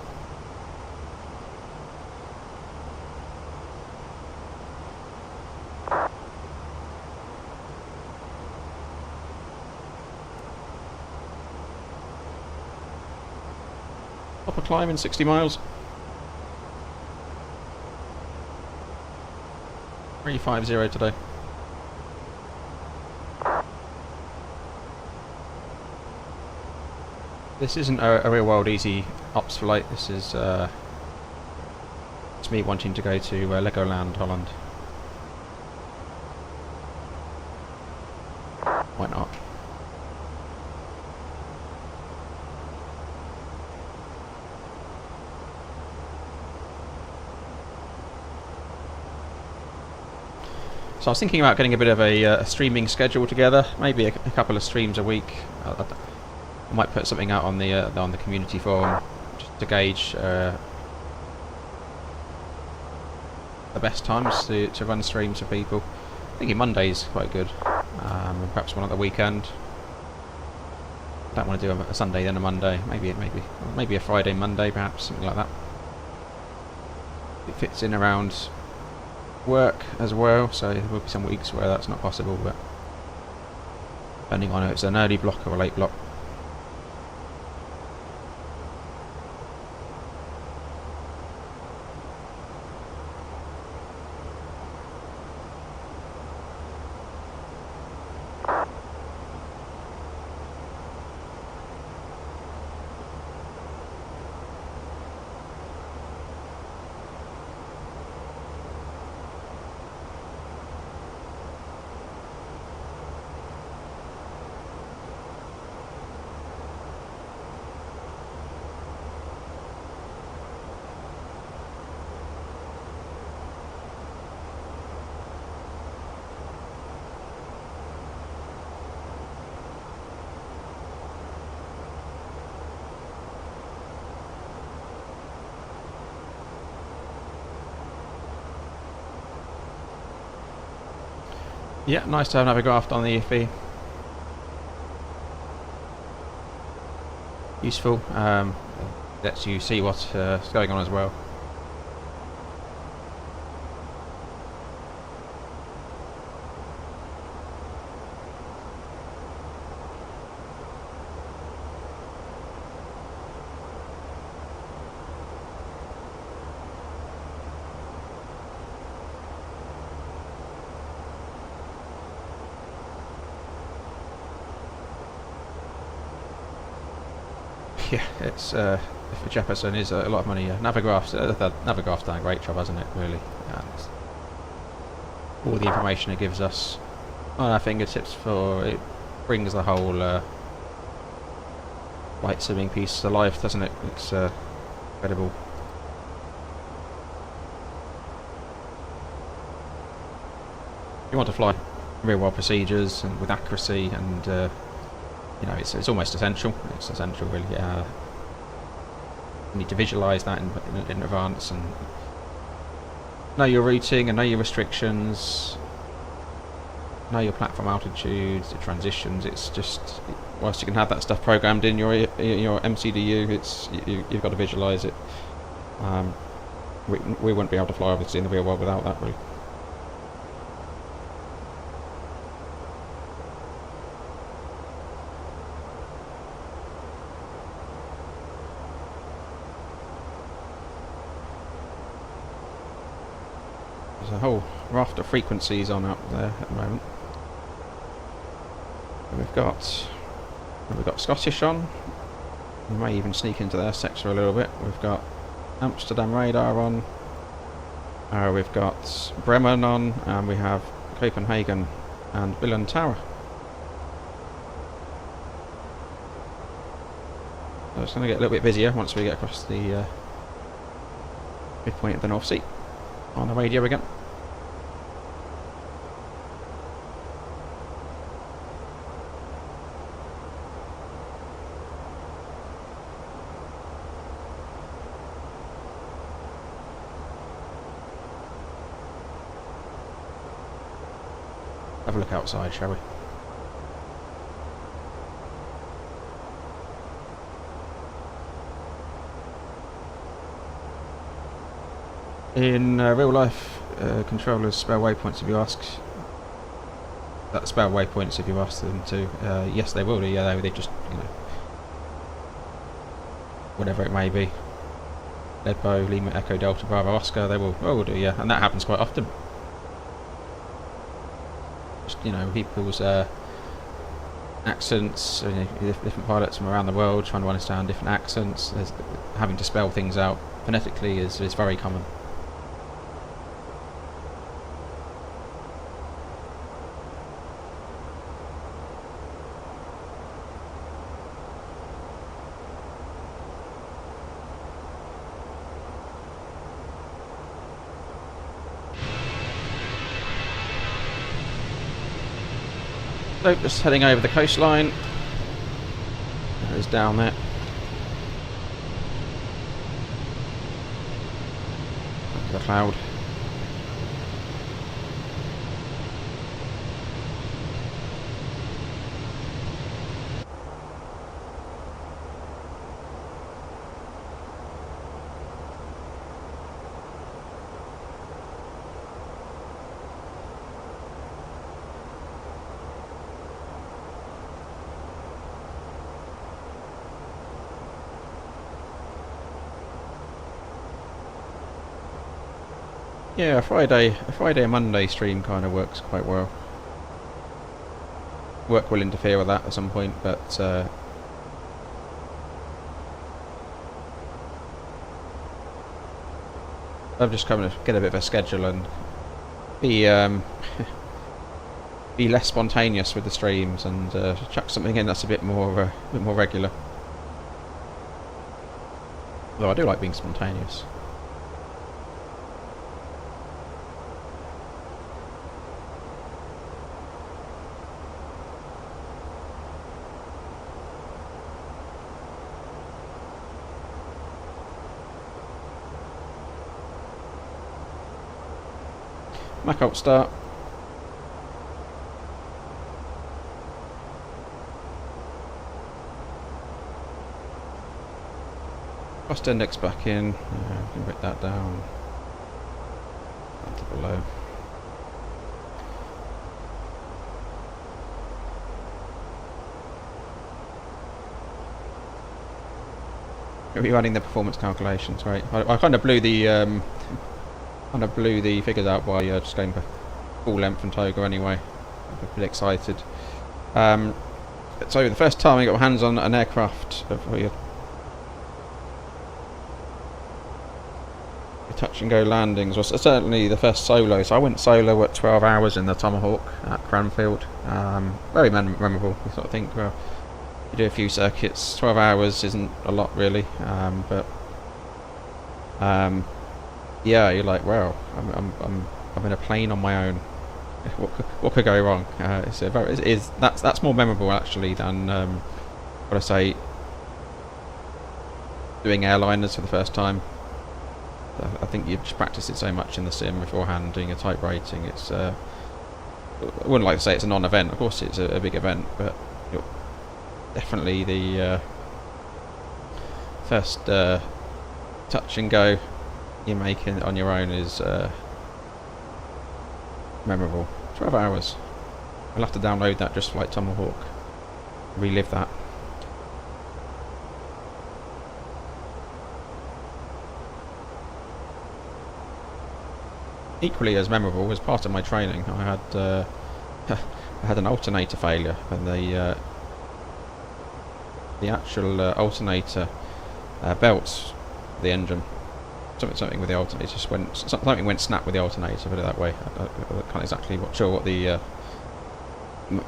Up a climb in 60 miles. 350 today. This isn't a real world easy ops flight. This is it's me wanting to go to Legoland, Holland. Why not? So I was thinking about getting a bit of a streaming schedule together, maybe a couple of streams a week. I might put something out on the community forum just to gauge the best times to run streams for people. I think Monday's quite good, and perhaps one at the weekend. Don't want to do a Sunday then a Monday, maybe a Friday, Monday, perhaps something like that. It fits in around work as well, so there will be some weeks where that's not possible, but depending on if it's an early block or a late block. Yeah, nice to have Navigraph on the EFB. Useful, lets you see what's going on as well. Yeah, it's for Jefferson is a lot of money. Navigraph's done a great job, hasn't it? Really, and all the information it gives us on our fingertips it brings the whole flight simming piece to life, doesn't it? It's incredible. You want to fly real world procedures and with accuracy and. You know, it's almost essential. It's essential, really. You need to visualise that in advance and know your routing and know your restrictions, know your platform altitudes, the transitions. It's just whilst you can have that stuff programmed in your MCDU, you've got to visualise it. We wouldn't be able to fly obviously in the real world without that, really. There's a whole raft of frequencies on up there at the moment. We've got Scottish on. We may even sneak into their sector a little bit. We've got Amsterdam radar on. We've got Bremen on, and we have Copenhagen and Billund Tower. So it's going to get a little bit busier once we get across the midpoint of the North Sea on the radio again. Have a look outside, shall we? In real life, controllers spare waypoints if you ask. That spare waypoints if you ask them to. Yes, they will do. Yeah, they just, you know, whatever it may be. Ledbo, Lima, Echo, Delta, Bravo, Oscar. They will do. Yeah, and that happens quite often. Just, you know, people's accents. You know, different pilots from around the world trying to understand different accents. Having to spell things out phonetically is very common. So just heading over the coastline. There is down there. Look at the cloud. Yeah, a Friday and Monday stream kind of works quite well. Work will interfere with that at some point, but I'm just coming to get a bit of a schedule and be be less spontaneous with the streams and chuck something in that's a bit more regular. Though I do like being spontaneous. Mac alt start. Cost index back in. Yeah, can break that down. Down to below. Are you running the performance calculations? Right. I kind of blew the figures out by just going for full length and toga anyway. I'm pretty excited. So the first time I got my hands on an aircraft of your touch and go landings was certainly the first solo. So I went solo at 12 hours in the Tomahawk at Cranfield. Very memorable. You sort of think, well, you do a few circuits, 12 hours isn't a lot really, but yeah, you're like, wow, I'm in a plane on my own. What could go wrong? That's more memorable actually than what I say, doing airliners for the first time. I think you just practice it so much in the sim beforehand, doing a type rating. It's I wouldn't like to say it's a non-event. Of course, it's a big event, but definitely the first touch and go you're making on your own is memorable. 12 hours. I'll have to download that just like Tomahawk. Relive that. equally as memorable, as part of my training, I had I had an alternator failure, and the actual alternator belts the engine. Something with the alternator just went. Something went snap with the alternator. Put it that way. I can't exactly sure what the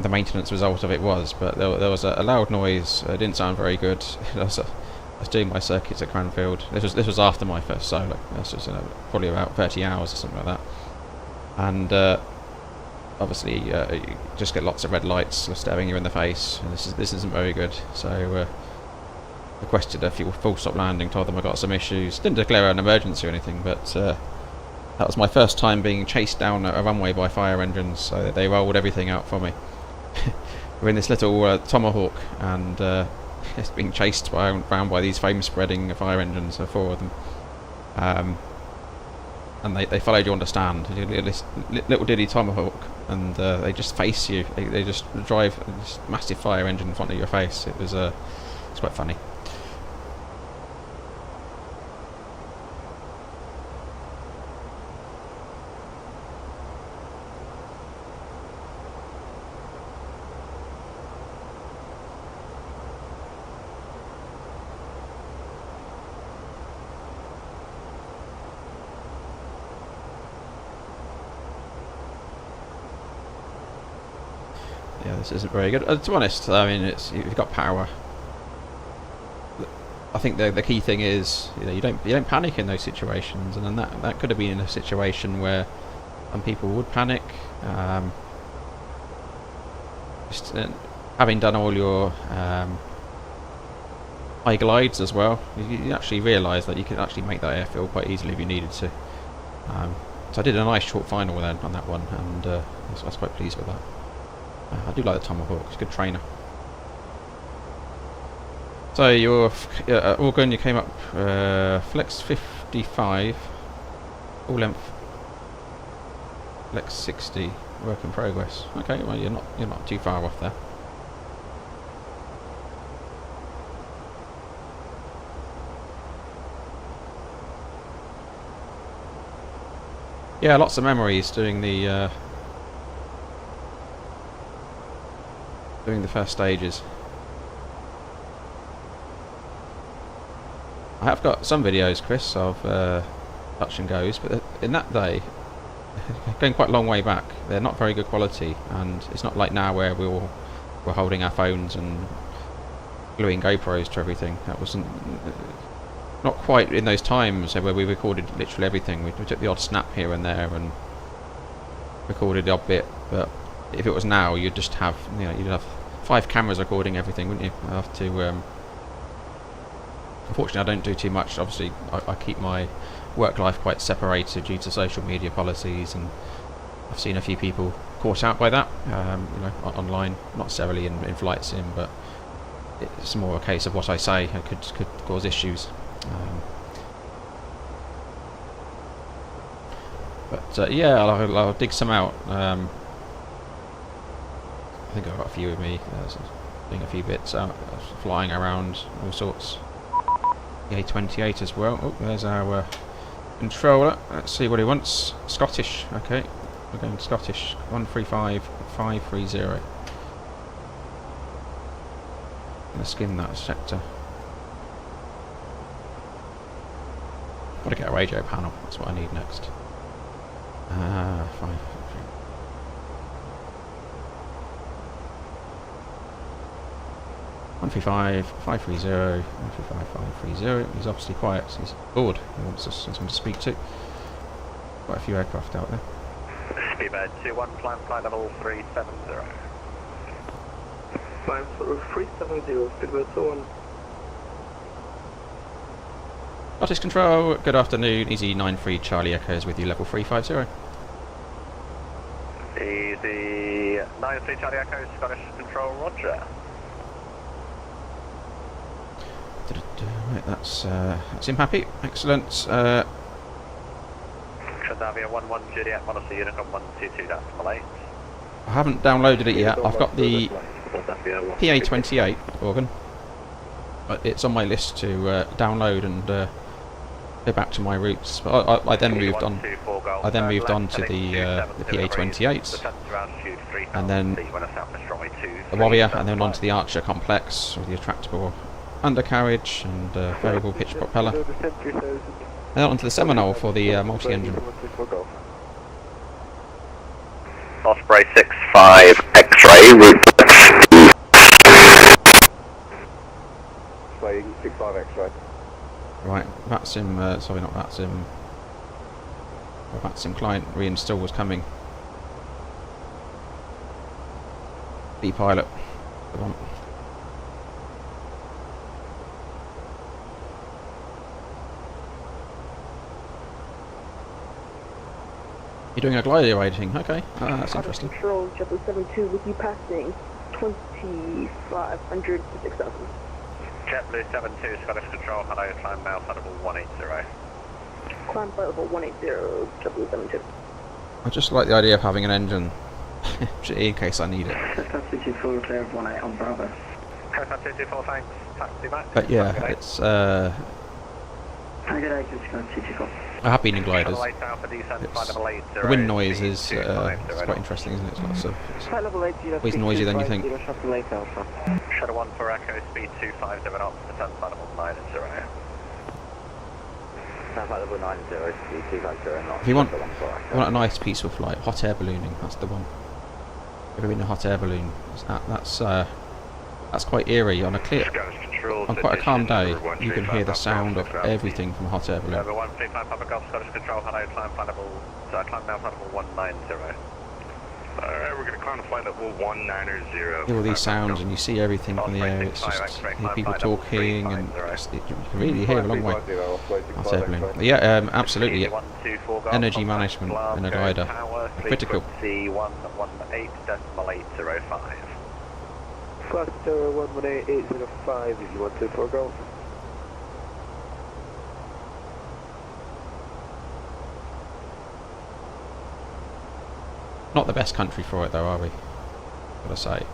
maintenance result of it was, but there was a loud noise. It didn't sound very good. I was doing my circuits at Cranfield. This was after my first solo. This was probably about 30 hours or something like that. And obviously, you just get lots of red lights staring you in the face. And this isn't very good. So requested a full stop landing. Told them I got some issues. Didn't declare an emergency or anything, but that was my first time being chased down a runway by fire engines. So they rolled everything out for me. We're in this little Tomahawk, and it's being chased around by these flame-spreading fire engines, 4 of them. And they followed you on the stand, this little diddy Tomahawk, and they just face you. They just drive this massive fire engine in front of your face. It's quite funny. Yeah, this isn't very good. To be honest, I mean, you've got power. I think the key thing is, you don't panic in those situations, and then that could have been a situation where some people would panic. Just having done all your high glides as well, you actually realise that you could actually make that airfield quite easily if you needed to. So I did a nice short final then on that one, and I was quite pleased with that. I do like the Tomahawk, it's a good trainer. So your organ, you came up flex 55, all length, flex 60, work in progress. Okay, well you're not too far off there. Yeah, lots of memories doing the first stages. I have got some videos, Chris, of touch and goes, but in that day, going quite a long way back, they're not very good quality, and it's not like now where we're holding our phones and gluing GoPros to everything. That wasn't not quite in those times where we recorded literally everything. We took the odd snap here and there and recorded the odd bit, but if it was now, you'd just have, you'd have 5 cameras recording everything, wouldn't you? I have to. Unfortunately, I don't do too much. Obviously, I keep my work life quite separated due to social media policies, and I've seen a few people caught out by that. Online, not necessarily in flight sim, but it's more a case of what I say could cause issues. Yeah, I'll dig some out. I think I've got a few with me, doing a few bits out, flying around, all sorts. The A320 as well. Oh, there's our controller. Let's see what he wants. Scottish, okay. We're going Scottish. 135530. Gonna skim that sector. Gotta get a radio panel, that's what I need next. 135-530, 135-530. He's obviously quiet, he's bored. He wants someone to speak to. Quite a few aircraft out there. Speedbird 21, flight level 370. Flight level 370, Speedbird 21. Scottish Control, good afternoon. Easy 93 Charlie Echoes with you, level 350. Easy 93 Charlie Echoes, Scottish Control, roger. Right, that's him happy. Excellent. Transavia 11 Juliet, Monaco Unicorn 122.8. I haven't downloaded it yet. I've got the PA28 organ, but it's on my list to download and go back to my roots. But I then moved on. 124 I then moved on to the PA-28, and then the Warrior, and then on to the Archer complex with the retractable undercarriage and variable pitch propeller. And then on to the Seminole for the multi-engine. Osprey 65 X-ray, route Flying 65 X-ray. Right, VATSIM, sorry not VATSIM, VATSIM client reinstall was coming. D-pilot, the one. You're doing a glider rating, okay, that's interesting. Control, JetBlue 72 with you passing 2,500 to 6,000. JetBlue 72, Scottish Control, hello, climb now, flight level 180. Climb flight level 180, JetBlue 72. I just like the idea of having an engine in case I need it. Cessna 224, clear of 18 on Bravo. Cessna 224, thanks, taxi back. But yeah, it's Good day, Cessna 224. I have been in gliders. The wind noise is it's quite interesting, isn't it? It's lots of Flight level 80, always noisier than you think. Shadow 1 for Echo, speed 250 knots, descent flight level 90. flight level 90, speed 250 knots. If you want a nice peaceful flight, hot air ballooning, that's the one. Ever been in a hot air balloon? That's quite eerie on a clear. On quite a calm day, you can hear the sound of everything from a hot air balloon. 135 Papa Golf, Scottish Control, hello, climb flight level, climb now flight level 190. Alright, we're going to climb to flight level 190. You hear all these sounds and you see everything from the air, it's just you hear people talking and you can really hear a long way. Hot air balloon. But yeah, absolutely. Energy management in a glider, critical. 118.805. Flight Tower 118.805 if you want to for golf. Not the best country for it though, are we? Gotta say.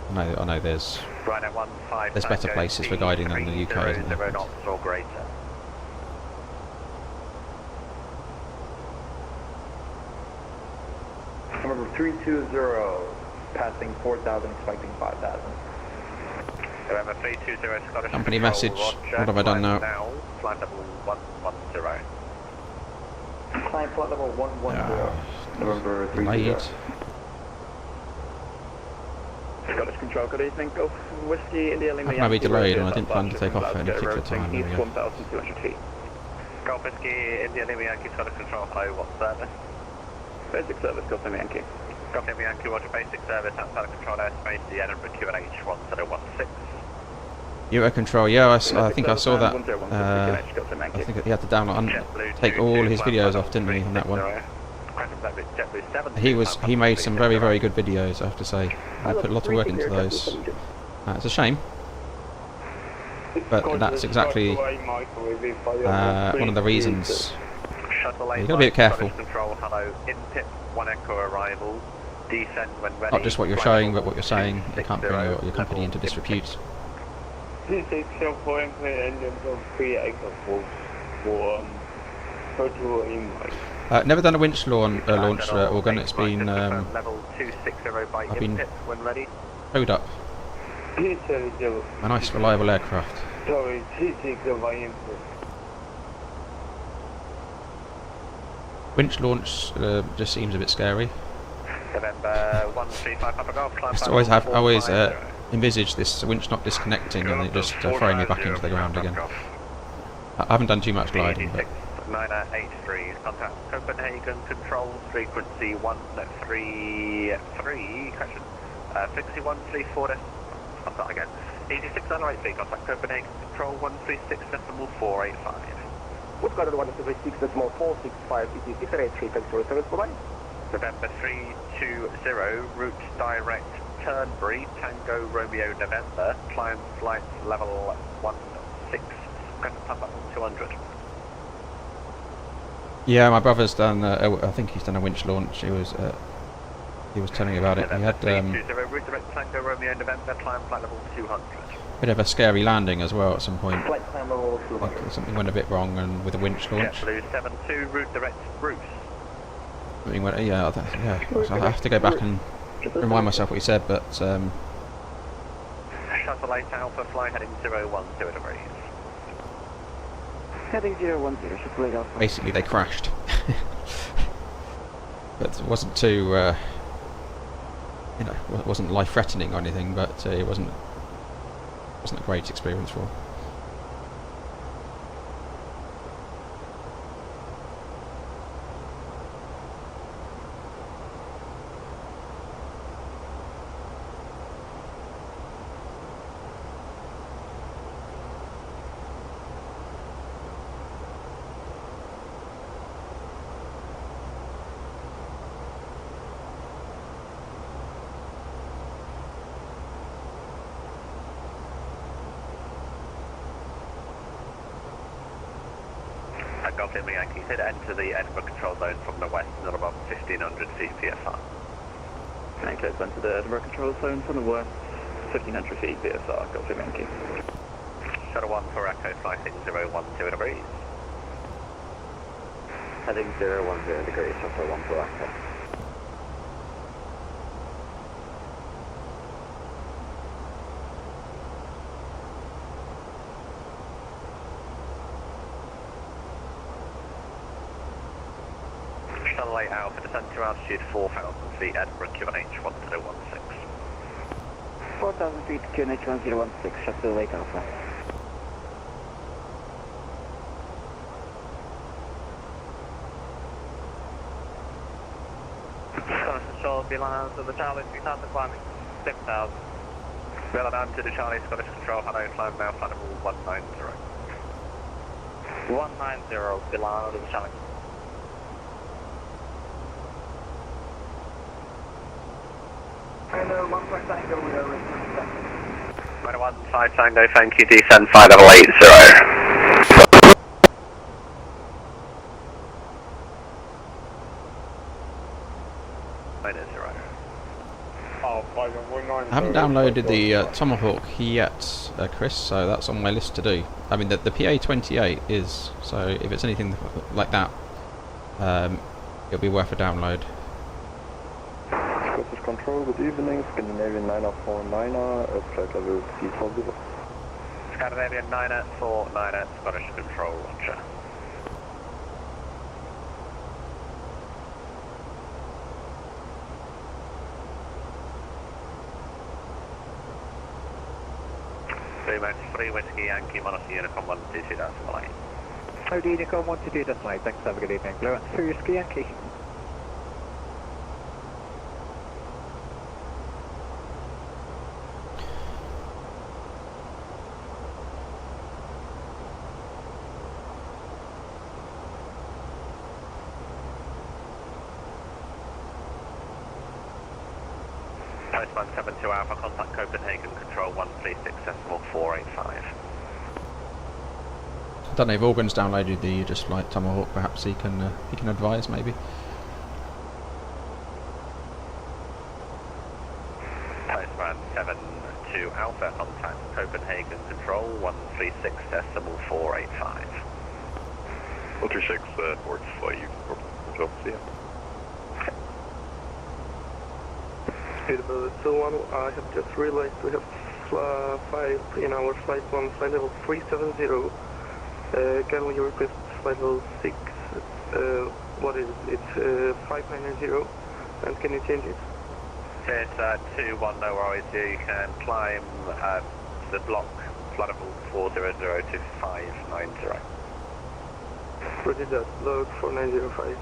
I know there's better places for guiding than the UK, isn't there? Number 320, passing 4,000, expecting 5,000. November 320 Scottish Company Control, message. Roger, What have I done now? Flight level 110. Climb flight level 110. November Delayed. 320. Scottish Control, good evening. Golf Whiskey, India Lima. How can I be delayed and I didn't plan to take off at any particular time? There we East go. 1,200 feet. Golf Whiskey, India Lima Yankee, Scottish Control, hello, what service? Basic service, Golf Lima Yankee. Golf Lima Yankee, Roger, basic service, outside of control airspace, the Edinburgh QNH 1016. Euro control, yeah, I think I saw that. I think he had to download, take all his videos off, didn't he, on that one? He made some very, very good videos, I have to say. I put a lot of work into those. It's a shame, but that's exactly one of the reasons. You've got to be a bit careful. Not just what you're showing, but what you're saying. You can't bring your company into disrepute. Never done a winch launch, Organ. It's been I've been towed up. A nice reliable aircraft. Winch launch just seems a bit scary. I always envisage this winch not disconnecting and it just throwing me back into the ground again. I haven't done too much gliding, but 983, contact Copenhagen, control frequency 133, correction, frequency 134, I'll start again, 86.983, contact Copenhagen, control 136.485. Woodcutter 136.465, it is 683, thanks for the service, bye-bye. November 320, route direct Turnberry, Tango Romeo November, climb flight level 16, crescent top up 200. yeah, my brother's done. I think he's done a winch launch. He was telling me about it. He had. route direct Tango Romeo November, climb flight level 200. bit of a scary landing as well at some point. Flight time level I think something went a bit wrong, and with a winch launch. JetBlue 72, route direct Bruce. Something went, yeah, so I have to go back and remind myself what you said, but Shuttle 8 Alpha, fly heading 010 degrees. Heading 010, Shuttle 8 Alpha. basically they crashed. But it wasn't too, you know, it wasn't life-threatening or anything, but it wasn't a great experience for them. Golf Yankee, hit enter the Edinburgh control zone from the west at about 1500 feet PSR. Okay, so enter the Edinburgh control zone from the west, 1500 feet PSR, Golf Yankee. Shuttle 1 for Echo, fly heading 010 degrees. Heading 010 degrees, Shuttle 1 for Echo. Shuttle 8 Alpha, descent to altitude 4,000 feet, Edinburgh QNH 1016. 4,000 feet, QNH 1016, Shuttle 8 Alpha. Control, Billund to the Charlie 3000, climbing 6000. Billund to the Charlie, Scottish Control, hello, climb now, flight level 190. 190, Billund to the Charlie. And 1 flight Tango, we are returning back. 1 Tango, thank you, descend flight level 80. I haven't downloaded the Tomahawk yet, Chris, so that's on my list to do. I mean, the PA28 is, so if it's anything like that, it'll be worth a download. Scottish Control, good evening, Scandinavian 949er, flight level C40. Scandinavian 949er, Scottish Control, roger. Match 3 Whiskey Yankee, Monaco Unicorn 122, that's the line. Howdy, Unicorn 122, that's line. Thanks, have a good evening. Blue 3 Whiskey Yankee. Post 172 Alpha, contact Copenhagen, control 136.485. I don't know if Organ's downloaded the Just Flight Tomahawk. Perhaps he can advise, maybe. Post 172 Alpha, contact Copenhagen, control 136.485. 136, ports 5, control, see ya. Airbus A320, I have just realized we have 5 in our flight 1, flight level 370. Can we request flight level 6? What is it? It's 590. And can you change it? It's 21, no worries. You can climb the block, flight level 400 to 590. Roger that, log 4905,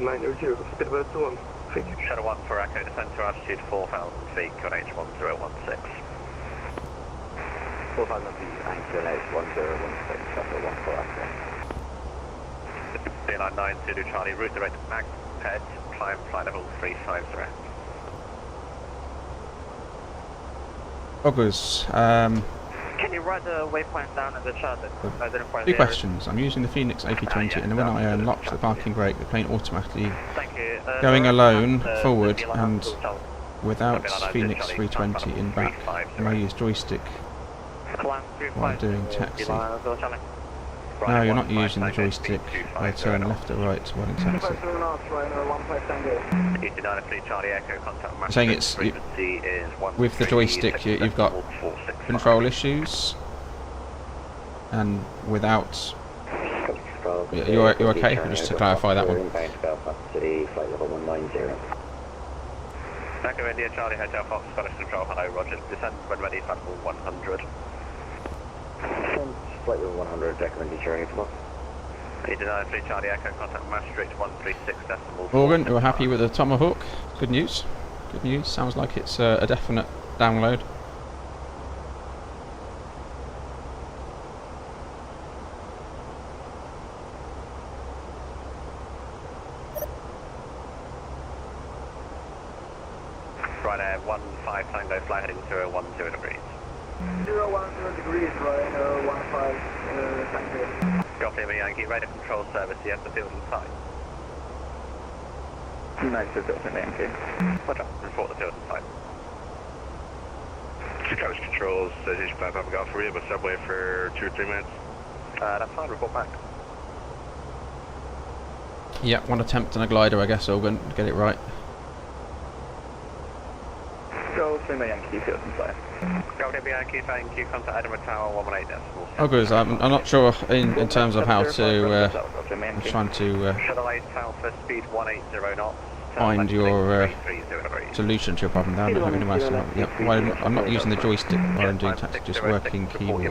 900, Airbus A320. Thank you. Shuttle 1 for Echo, descend to altitude 4,000 feet, QNH 1016. 4,000 feet and QNH 1016, Shuttle 1 for Echo. Airline 92 Charlie, route direct Magped, climb flight level 350. Oggers, Can you write the waypoint down in the chart? two questions. I'm using the Fenix A320 and when I unlock the parking brake, the plane automatically going alone forward and without Fenix 320 in back, and I use joystick while doing taxi. No, you're not using the joystick. I turn left or right while in taxi. I'm saying it's with the joystick you've got control issues, and without. You're okay? Just to clarify that one. Echo India Charlie Hotel Fox Scottish Control. Hello, Roger. Descend when ready. Flight level 100. Flight level 100. Echo India Charlie Fox. 893 Charlie Echo. Contact Maastricht 136.4. Morgan, you're happy with the Tomahawk? Good news. Good news. Sounds like it's a definite download. Right air 15 Tango, fly heading 010 degrees. 010 degrees, right, 15 Tango. Copy me, Yankee. Radar control service, you have the field in sight. Nitro Delta Yankee. Roger, report the field in sight. Scottish Controls, Station 5 Papa Golf for you, but subway for 2 or 3 minutes. That's fine, report back. Yeah, one attempt and a glider, I guess, Organ. Get it right. Go to my Yankee, field in sight. Go to Yankee, thank you. Contact Edinburgh Tower 118.4. Oh, good. I'm not sure in terms of how to. I'm trying to Shuttle 8 Alpha, speed 180 knots. find your solution to your problem. There, I'm not using the joystick while I'm doing taxi, just working keyboard.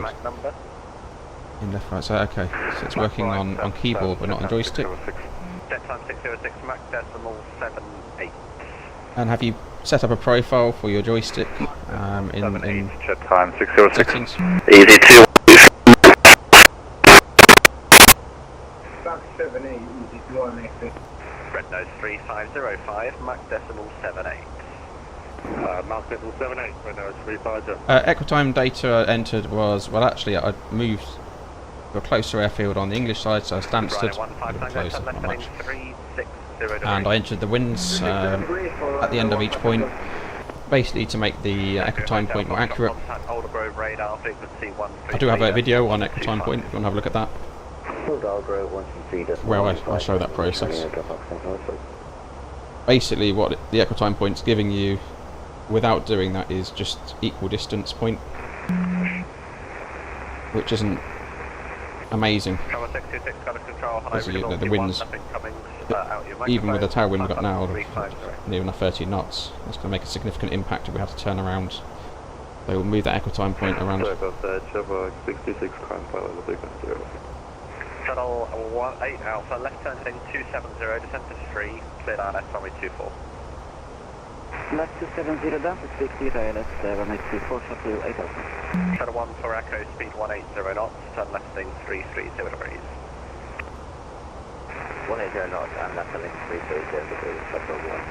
In left, right. So okay, so it's working on keyboard but not on joystick. Jet time 606 Mach decimal 78. And have you set up a profile for your joystick in Jet time 606. settings? Easy 2. Back 78, easy 2 Red nose 3505 Mach decimal 78. Mach decimal 78, Red nose 350. Equitime data entered was, well actually I moved to a closer airfield on the English side, so I Stansted, a little closer, not much. And I entered the winds at the end of each point, basically to make the Equitime point more accurate. I do have a video on Equitime point, if you want to have a look at that, where I show that process. Basically what the Equitime point's giving you without doing that is just equal distance point, which isn't amazing. Because the winds, even with the tailwind we've got now, near enough 13 knots, it's going to make a significant impact if we have to turn around. They will move that Equitime point around. Shuttle 18 Alpha, left turn heading 270, descent to 3, cleared ILS runway 24. Left 270 down to 60, ILS runway 24, shuttle 8 Alpha. Shuttle 1 for Echo, speed 180 knots, turn left heading 330 degrees. 180 knots and left heading 330 degrees, shuttle 1.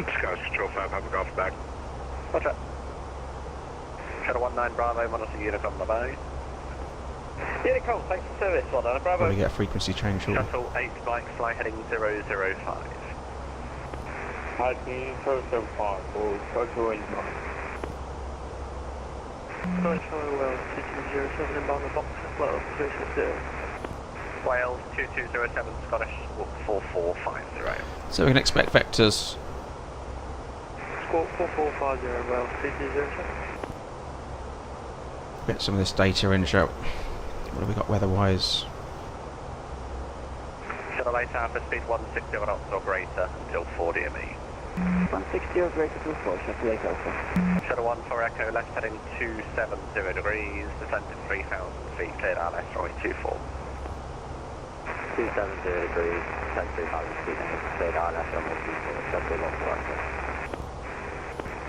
Scottish Control 5 Papa Golf back. Roger. Shuttle 19 Bravo, monitor Unicom, bye-bye. Unicom, thanks for service, well done, Bravo. When we get a frequency change shortly. Shuttle 8 Mike, fly heading 005. Heading 075 for Tokyo 8 knots. Well, 2207 inbound the box, well, 360. Wales 2207, Scottish 4450. So we can expect vectors. Squawk 4450, well, 2207. Get some of this data in, show. What have we got weather-wise? Shuttle 8 Alpha, speed 160 knots or greater until 4 DME. 160 or greater to 4, shuttle 8 Alpha. Shuttle 1 for Echo, left heading 270 degrees, descent to 3,000 feet, cleared ILS runway 24. 270 degrees, 10,300 feet, cleared ILS runway 24, shuttle 1 for Echo.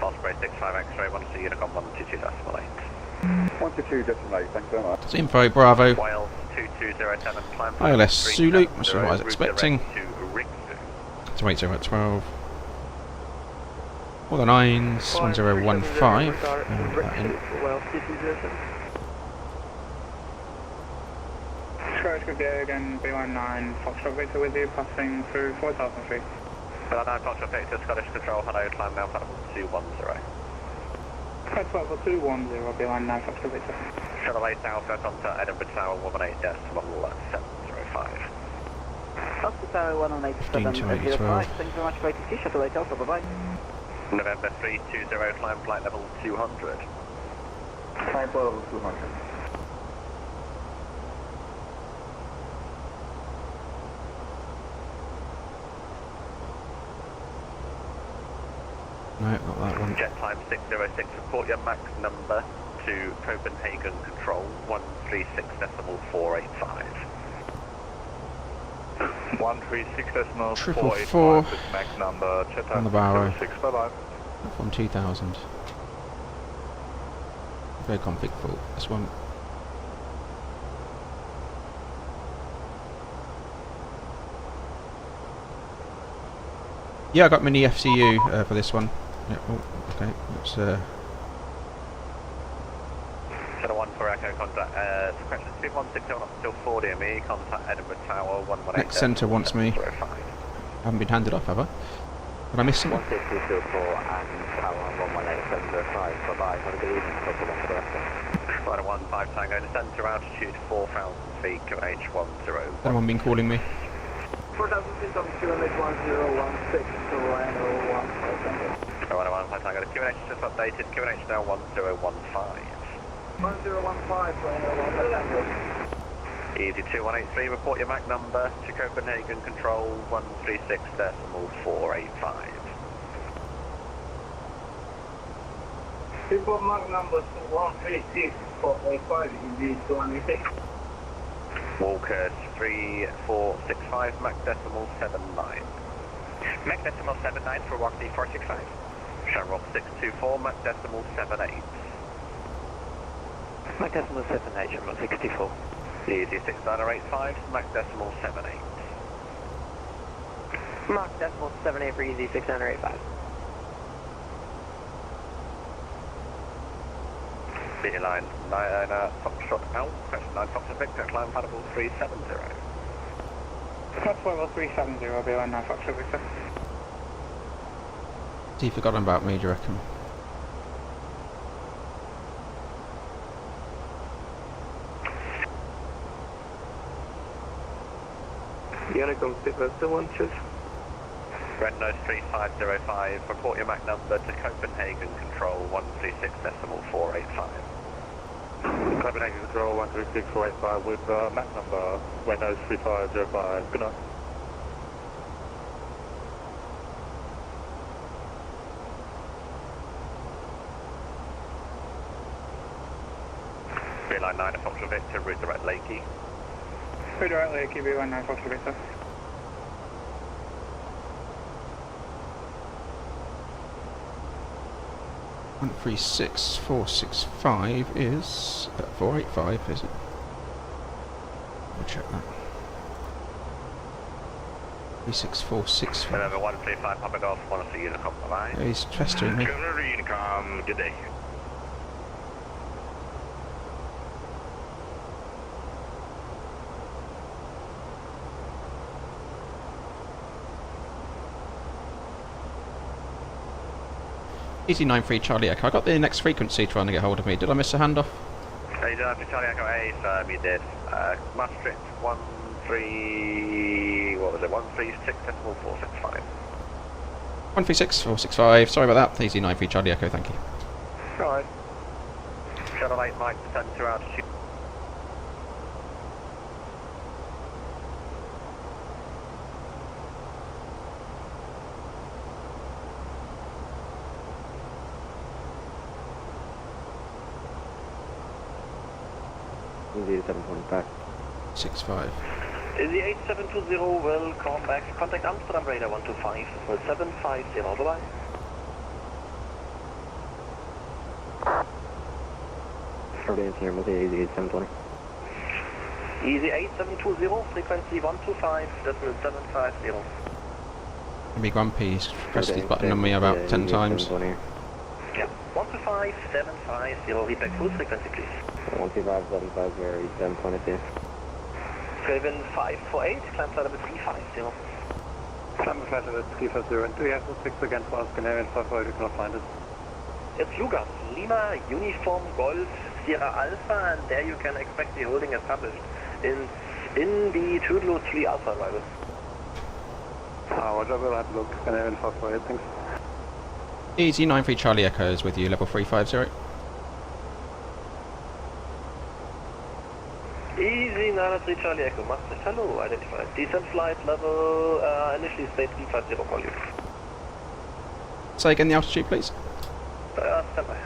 Osprey 65 X-ray, monitor Unicom 122.8. 122.8, thanks very much. Info Bravo. Wales 2207, climb ILS Zulu, that's what I was expecting. 280 at 12. All the 9s, 1015. Well, 2207. Scratch with you again, B19, Foxtrot Victor with you, passing through 4,000 feet. Well, 9 Foxtrot Victor, Scottish Control, hello, climb now, platform 210. Flight 210, Billund 9 Foxtrot Victor. Shuttle 8 Alpha, contact Edinburgh Tower 18.705. Oscar Tower 118.705, thank you very much for ATC, Shuttle 8 Alpha, bye-bye. November 320, climb flight level 200. Climb level 200. No, not that one. Jet time 606, report your max number to Copenhagen Control 136.485. 136.485 with max number, jet time on the Barrow. 6, bye-bye. From 2000. Very config fault, this one. Yeah, I got mini FCU for this one. Yeah, oh, okay, let's Shadow 1 for Echo, contact, question 2160 up till 4 DME, contact Edinburgh Tower 118. next centre wants me. I haven't been handed off, have I? Did I miss someone? 16224 and Tower 118.705, bye-bye, have a good evening, Purple 1 for the rest of it. Shadow 1, 5 Tango, in the centre, altitude 4,000 feet, QH 10. Anyone been calling me? 4,000 feet on QNH 1016 to Ryan 01. 1 Tango, the QNH just updated, QNH now 1015. 1015, Ryan 01. Easy 2183, report your MAC number to Copenhagen Control 136.485. Report MAC number to 136.485 in the 286. Walker 3465, MAC decimal 79. MAC decimal 79 for Walk D465. Shamrock 624, MAC decimal 78. MAC decimal 78, Shamrock 64. Easy 6985, MAC decimal 78. Mach decimal 78 for easy 6985. City line 9 Foxtrot L, question 9 Foxtrot Victor, climb paddle 370. Flight 370, Billund 9 Foxtrot Victor. Has he forgotten about me, do you reckon? Unicom 671, choose. Red Nose 3505, report your MAC number to Copenhagen Control 136.485. Copenhagen Control 136.485 with MAC number, Red Nose 3505, good night. Line 9 Foxtrot Victor, route direct Lakey. Route direct Lakey, Billund 9 Foxtrot Victor. One 136.465 is 485, is it? I'll check that. 36465. November 135, Papa Golf, 1 for Unicom, bye-bye. Yeah, he's pestering me. Governor Unicom, good day. Easy 93 Charlie Echo. I got the next frequency trying to get hold of me. Did I miss a handoff? You did after Charlie Echo A, firm, you did. Maastricht 136.465. 136.465. Sorry about that. Easy 93 Charlie Echo. Thank you. Alright. Shuttle 8 Mike, descend to altitude. Easy 725. 65. Easy 8720 will come back. Contact Amsterdam radar 125 for 750. Bye-bye. Audience here, Easy 8720. Easy 8720, frequency 125, decimal 750. I'll be grumpy. He's pressed his button on me about 10 times. Yeah, 125, 750, repeat full frequency please. 125, 750, 722. Craven 548, climb flight level 350. Climb flight level 350, and do you have the 6 again for us, Canarian 548, you cannot find it. It's Lucas, Lima, Uniform, Golf, Sierra Alpha, and there you can expect the holding as published in the Tudelu 3 Alpha arrival. Roger, we'll have a look. Can I info for it, thanks. Easy 93 Charlie Echo is with you, level 350. Easy 93 Charlie Echo, Master, hello, identified. Decent flight level, initially state 350, call you. Say again the altitude, please. Stand by.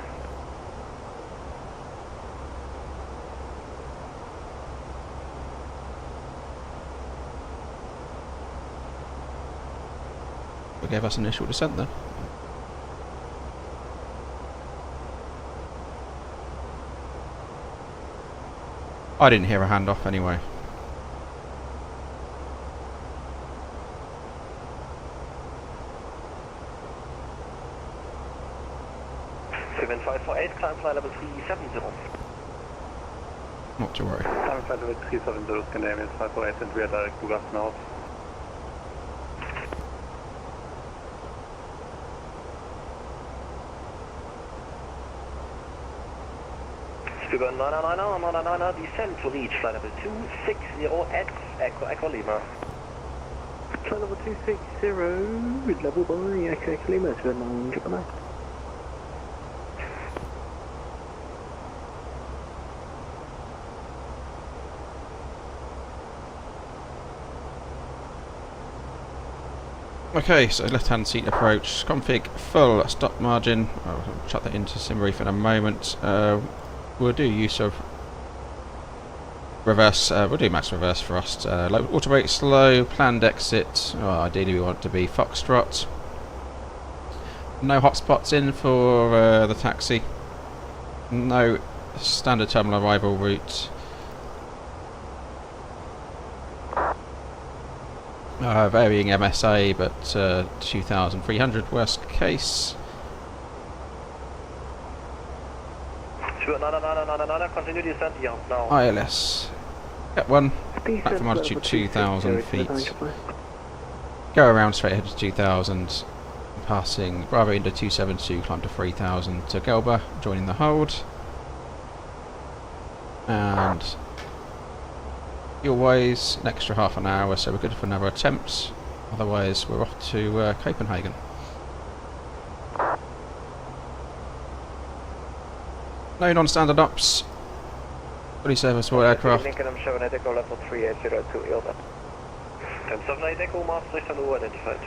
We gave us initial descent there. I didn't hear a handoff anyway. Seven 548, climb flight level 370. Not to worry. Climb flight level 370, Scandinavian 548, and we are direct to Gas now. Speaker 999, descend to reach flight level 260X, Echo Lima. Flight level 260, level by Echo Lima, 799. Okay, so left-hand seat approach, config full, stop margin. I'll chuck that into SimReef in a moment. We'll do use of reverse, we'll do max reverse thrust. Auto brake slow, planned exit. Ideally we want it to be Foxtrot. No hotspots in for the taxi. No standard terminal arrival route. Varying MSA, but 2,300 worst case. Continue descent here now. ILS. Get one. Back from altitude 2,000 feet. Go around straight ahead to 2,000. Passing Bravo into 272, climb to 3,000 to Gelba, joining the hold. And your ways, an extra half an hour, so we're good for another attempt. Otherwise, we're off to Copenhagen. No non-standard ops. Fully serviceable aircraft. Lincoln, I'm showing at Echo level 3802 Ilda. 1078 Echo, Master, hello, identified.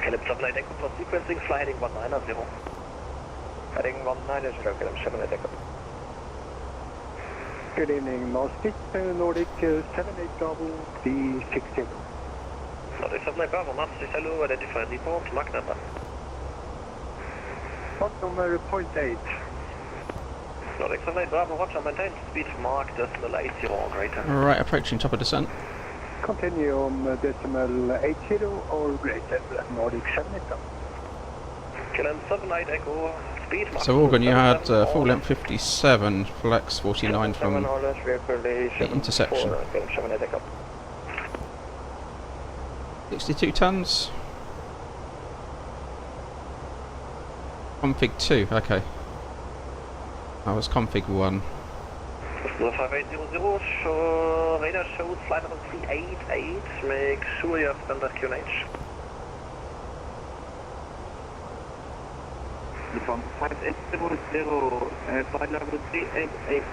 Caleb 78 Echo for sequencing, fly heading 190. Heading 190, okay, I'm showing at Echo. Good evening, Nordic, Nordic 78 Bravo 360. Nordic 78 Bravo, Master, hello, identified, report, Mach number. Mach number 0.8. Nordic 78 Bravo, Roger, maintain speed, Mark, decimal 80 or greater. Right, approaching top of descent. Continue on decimal 80 or greater, Nordic 78 Bravo. Caleb 78 Echo. So Organ, you had full length 57, flex 49 from the intersection. 62 tons. Config 2, okay. That was config 1. 5800, show, radar shows flight level 388, make sure you have standard QNH. From 5800, flight level 388.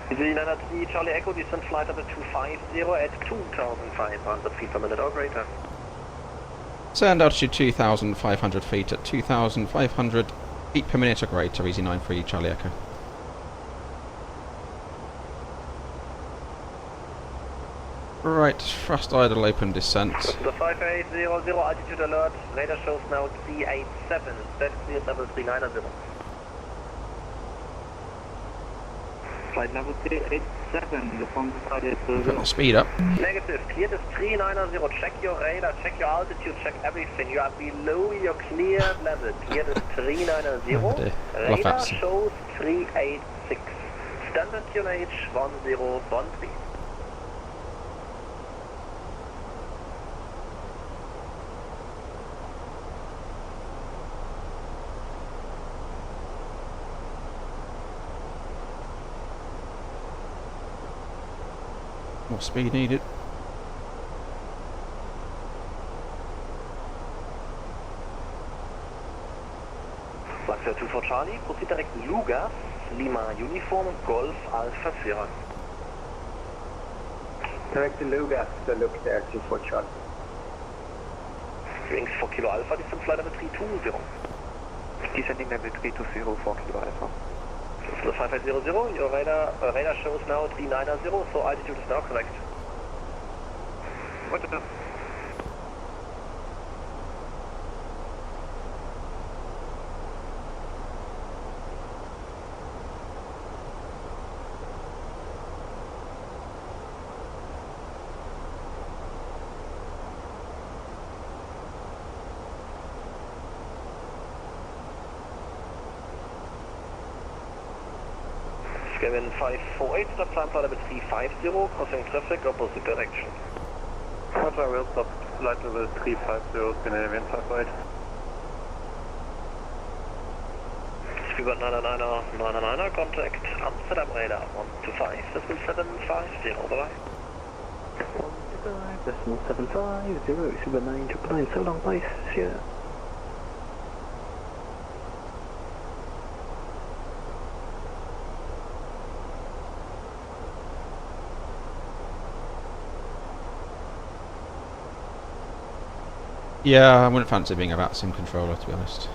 Easy 93 Charlie Echo, descent flight level 250 at 2,500 feet per minute or greater. Send altitude 2,500 feet at 2,500 feet per minute or greater, easy 93 Charlie Echo. Right, thrust idle open descent. The 5800 altitude alert, radar shows now 387, set cleared level 390. Flight level 387, the phone decided to Put the speed up. Negative, cleared is 390, check your radar, check your altitude, check everything. You are below your cleared level. Cleared is 390, radar shows 386. Standard QNH 1013. More speed needed. Foxtrot 24 Charlie, proceed direct Lugas, Lima Uniform, Golf Alpha Sierra. Direct to Lugas, so look there, 24 Charlie. Wings 4 Kilo Alpha, descent flight level 320. Descending level 320, 4 Kilo Alpha. This is 5500, your radar shows now 390, so altitude is now correct. What the? Skywind 548, stop climb flight level 350, crossing traffic, opposite direction. Roger, will stop flight level 350, Scandinavian 58. Speedbird 999er, contact Amsterdam radar 125, decimal 750, bye-bye. 125, decimal 750, Super 999, so long, please, see ya. Yeah, I wouldn't fancy being a VATSIM controller, to be honest.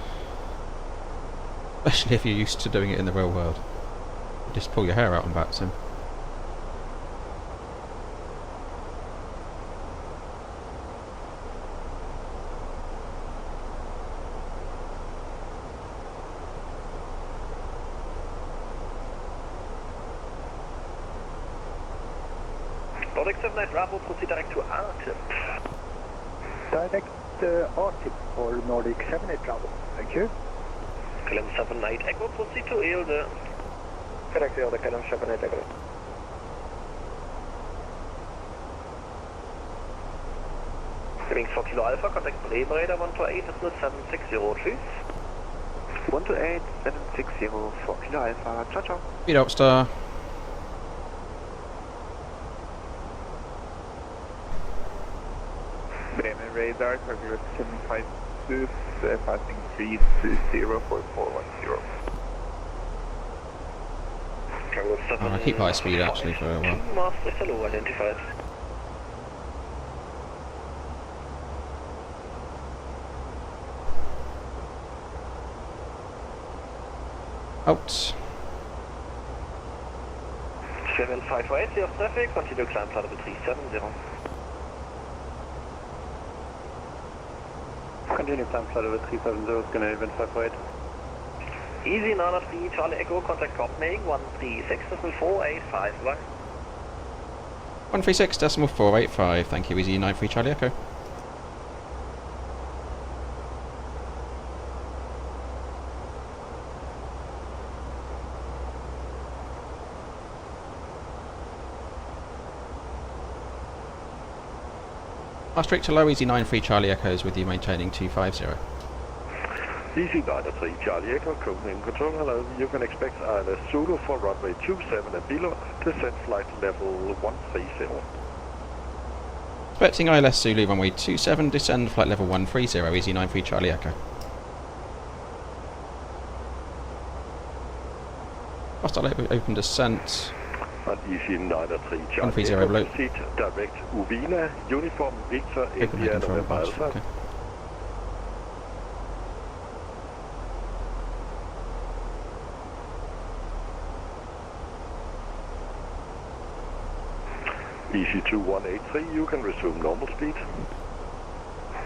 Especially if you're used to doing it in the real world. You just pull your hair out on VATSIM. Nordic 79 Bravo, proceed direct to Artip. Direct Arctic for Nordic 78 Bravo. Thank you. Climb 78 Echo, proceed to Eelde. Correct, Eelde, Climb 78 Echo. Wings 4 Kilo Alpha, contact Bremen radar 128, decimal 760, tschüss. 128, 760, 4 Kilo Alpha, ciao ciao. Speed up, star. Bremen radar, calculate 752, passing 3204410. I keep high speed actually for a while. Maastricht, hello, identified. Out. 7548, clear of traffic, continue climb flight level 370. Continue climb flight level 370, Scandinavian 58. Easy 903, Charlie Echo, contact Copenhagen 136.485, bye. 136.485, thank you, Easy 93 Charlie Echo. Maastricht to low, Easy 93 Charlie Echoes with you maintaining 250. Easy 93 Charlie Echo, Copenhagen Control, hello. You can expect ILS Zulu for runway 27 and below, descent flight level 130. Expecting ILS Zulu runway 27, descend flight level 130, Easy 93 Charlie Echo. Hostile open descent. And Easy 93 Charlie 130 Echo, below. proceed direct Uvina, Uniform Victor, India, November Alpha. Okay. Easy 2183, you can resume normal speed.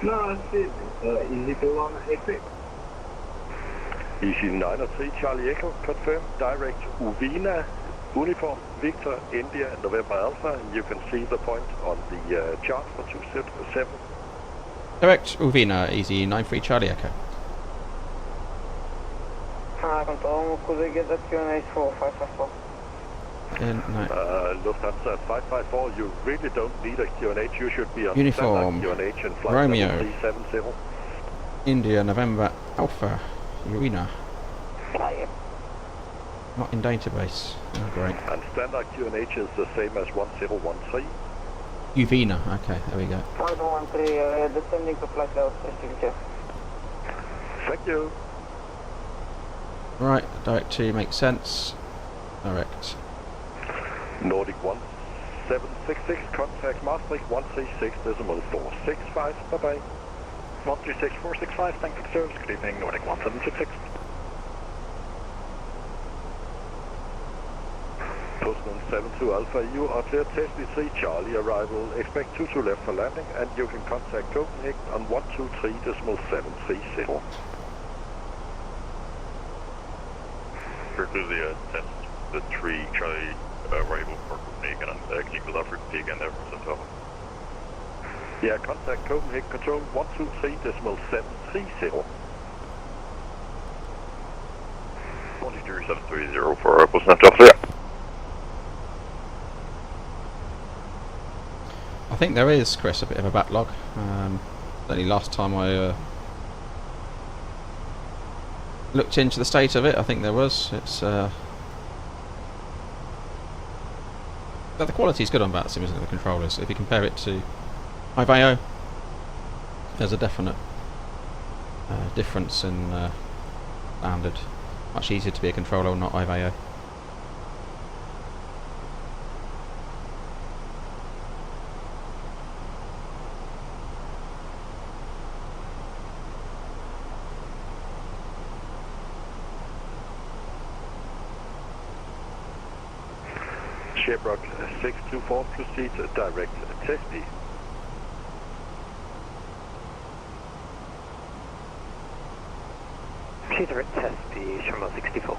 No, that's it. Easy 2183. Easy 903 Charlie Echo, confirm direct Uvina, Uniform, Victor, India, November Alpha. You can see the point on the chart for 207. Direct Uvina, easy 93 Charlie Echo. Control, could we get the Q&A for 554? No. Lufthansa 554, you really don't need a QNH. You should be on Uniform, standard QNH and flight Romeo, level 370. India, November Alpha, Urina. Not in database. Oh, great. And standard QNH is the same as 1013. Uvina, okay, there we go. 1013, descending to flight level 362. Thank you. Right, direct 2 makes sense. Direct. Nordic 1766, contact Maastricht 136.465. Bye bye. 136465, thank you for the service. Good evening, Nordic 1766. Postman 72 Alpha, you are clear test 3 Charlie, arrival, expect 22 left for landing, and you can contact Copenhagen on 123.730. Quickly test the 3 Charlie arrival for Copenhagen, and can you call that frequency again there for Central? Yeah, contact Copenhagen control 123.730. 22730 for Airbus A320. I think there is, Chris, a bit of a backlog. Only last time I looked into the state of it, I think there was. It's but the quality is good on VATSIM, isn't it, the controllers? If you compare it to iVAO, there's a definite difference in standard. Much easier to be a controller, not iVAO. Shamrock 624, proceed direct test B. Proceed direct test B, Shamrock 64.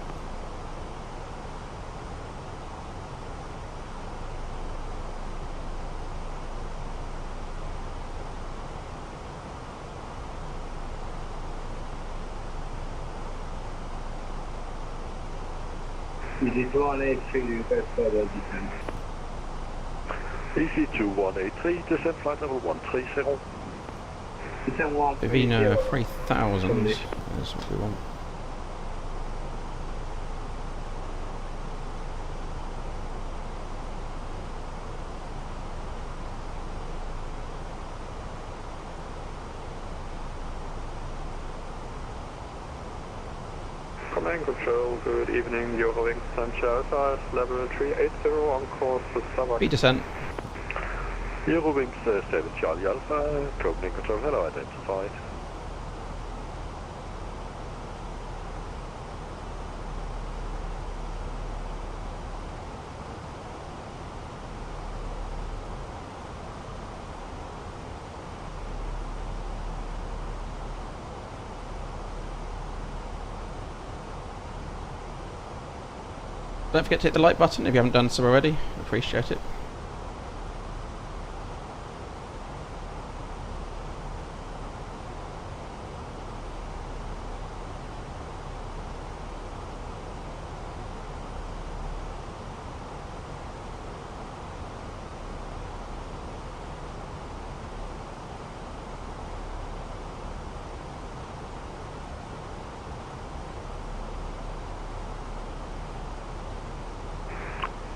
EC2183, descent flight level 130. Vivino 3000 is what we want. Command Control, good evening, Eurowings Sancha Alpha, level 380 on course to Savak. Descent. Eurowings 7 Charlie Alpha, Copenhagen Control, hello, identified. Don't forget to hit the like button if you haven't done so already. Appreciate it.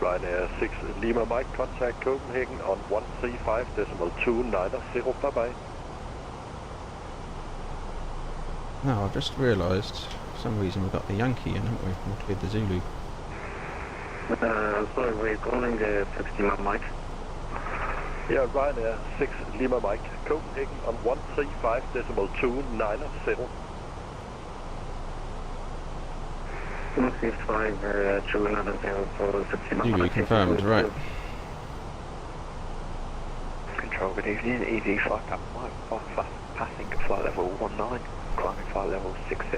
Ryanair 6 Lima Mike, contact Copenhagen on 135.290. Bye bye. Now I've just realised, for some reason we've got the Yankee in, haven't we? Not with the Zulu. Sorry, we're calling the 6 Lima Mike. Yeah, Ryanair 6 Lima Mike, Copenhagen on 135.290. 135.290 for 6 Lima Zulu Mike. confirmed, right. Control, good evening, EV flight up, Mike, passing flight level 19, climbing flight level 60.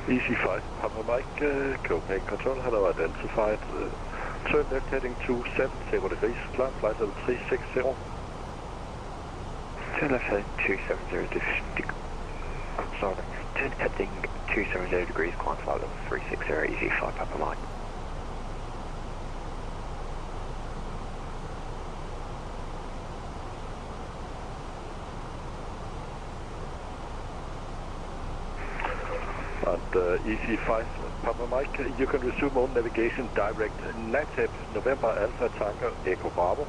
EC5, Papa Mike, Copenhagen Control, hello, identified. Turn left heading 270 degrees, climb flight level 360. Turn left heading 270 sorry. Turn heading 270 degrees, climb flight level 360, EC5, Papa Mike. And EC5, Papa Mike, you can resume on navigation direct NATEP, November Alpha Tango, Echo Bravo.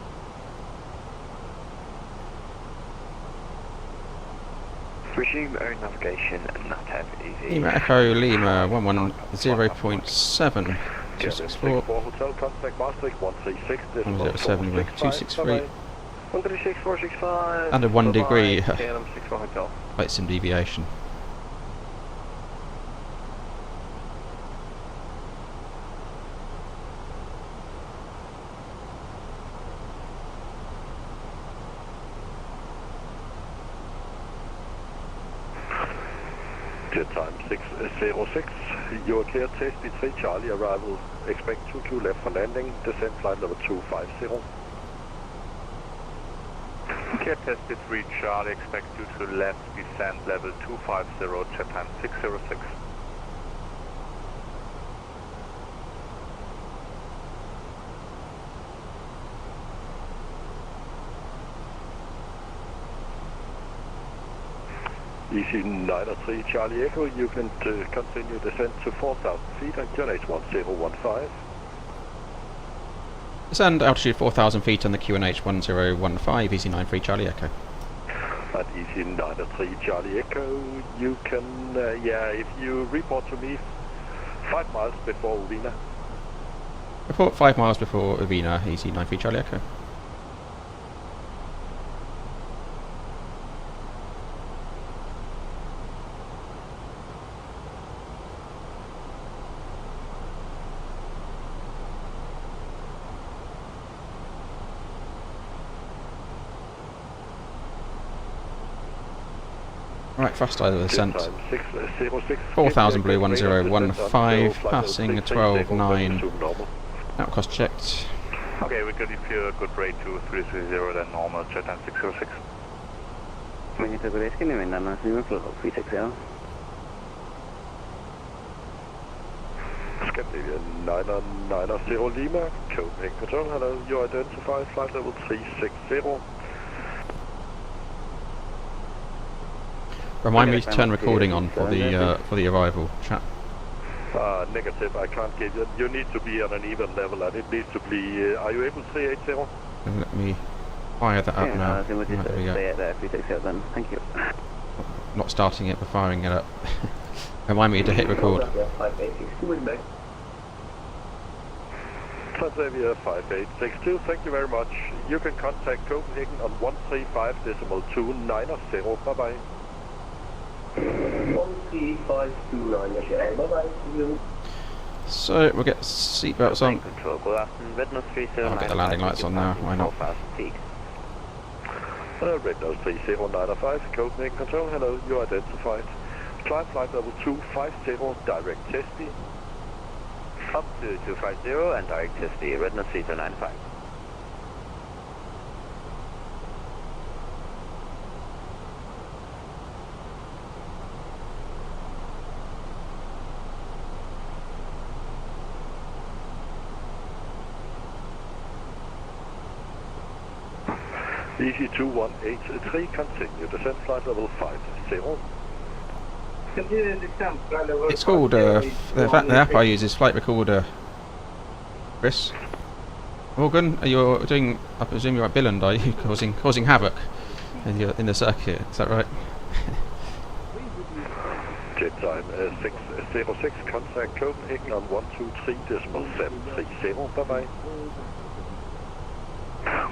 Resume own navigation, NATEP, easy. Lima Echo Lima 110.7. 264. Hotel contact Maastricht 136. 107 with 263. 136465. Under 1 degree. KLM64 Hotel. Quite some deviation. Jet time 606. You are clear, test B3 Charlie, arrival, expect 2Q left for landing, descent flight level 250. Clear test B3 Charlie, expect 2Q left, descent level 250, jet time 606. EC903 Charlie Echo, you can continue descent to 4,000 feet on QNH 1015. Descend altitude 4,000 feet on the QNH 1015, EC93 Charlie Echo. At EC903 Charlie Echo, you can, if you report to me 5 miles before Uvina. Report 5 miles before Uvina, EC93 Charlie Echo. Right, fast either descent. 4,000 blue 1015, passing 12.9. Outcost checked. Okay, we could give you a good rate to 330, then normal, jet time 606. Scandinavia 990 Lima, Copenhagen Control, hello, you identify flight level 360. Remind me to turn recording on for the arrival chat. Negative, I can't give you. You need to be on an even level and it needs to be, are you able 380? Let me fire that up now. We'll just stay it there if we take it then. Thank you. Not starting it but firing it up. Remind me to hit record. Transavia 5862, thank you very much. You can contact Copenhagen on 135.290. Bye bye. 13529, bye bye. So we'll get seatbelts on. I'll get the landing lights on now, why not? Red Nose 3095, Copenhagen Control, hello, you identified. Climb flight level 250, direct test B. Up to 250 and direct test B, Red Nose 3095. EG2183, continue, descent flight level 50. It's called, the app I use is Flight Recorder. Chris? Morgan, are you doing, I presume you're at Billund, are you? Causing havoc in the circuit, is that right? Jet time 606, contact Copenhagen on 123.730, bye bye.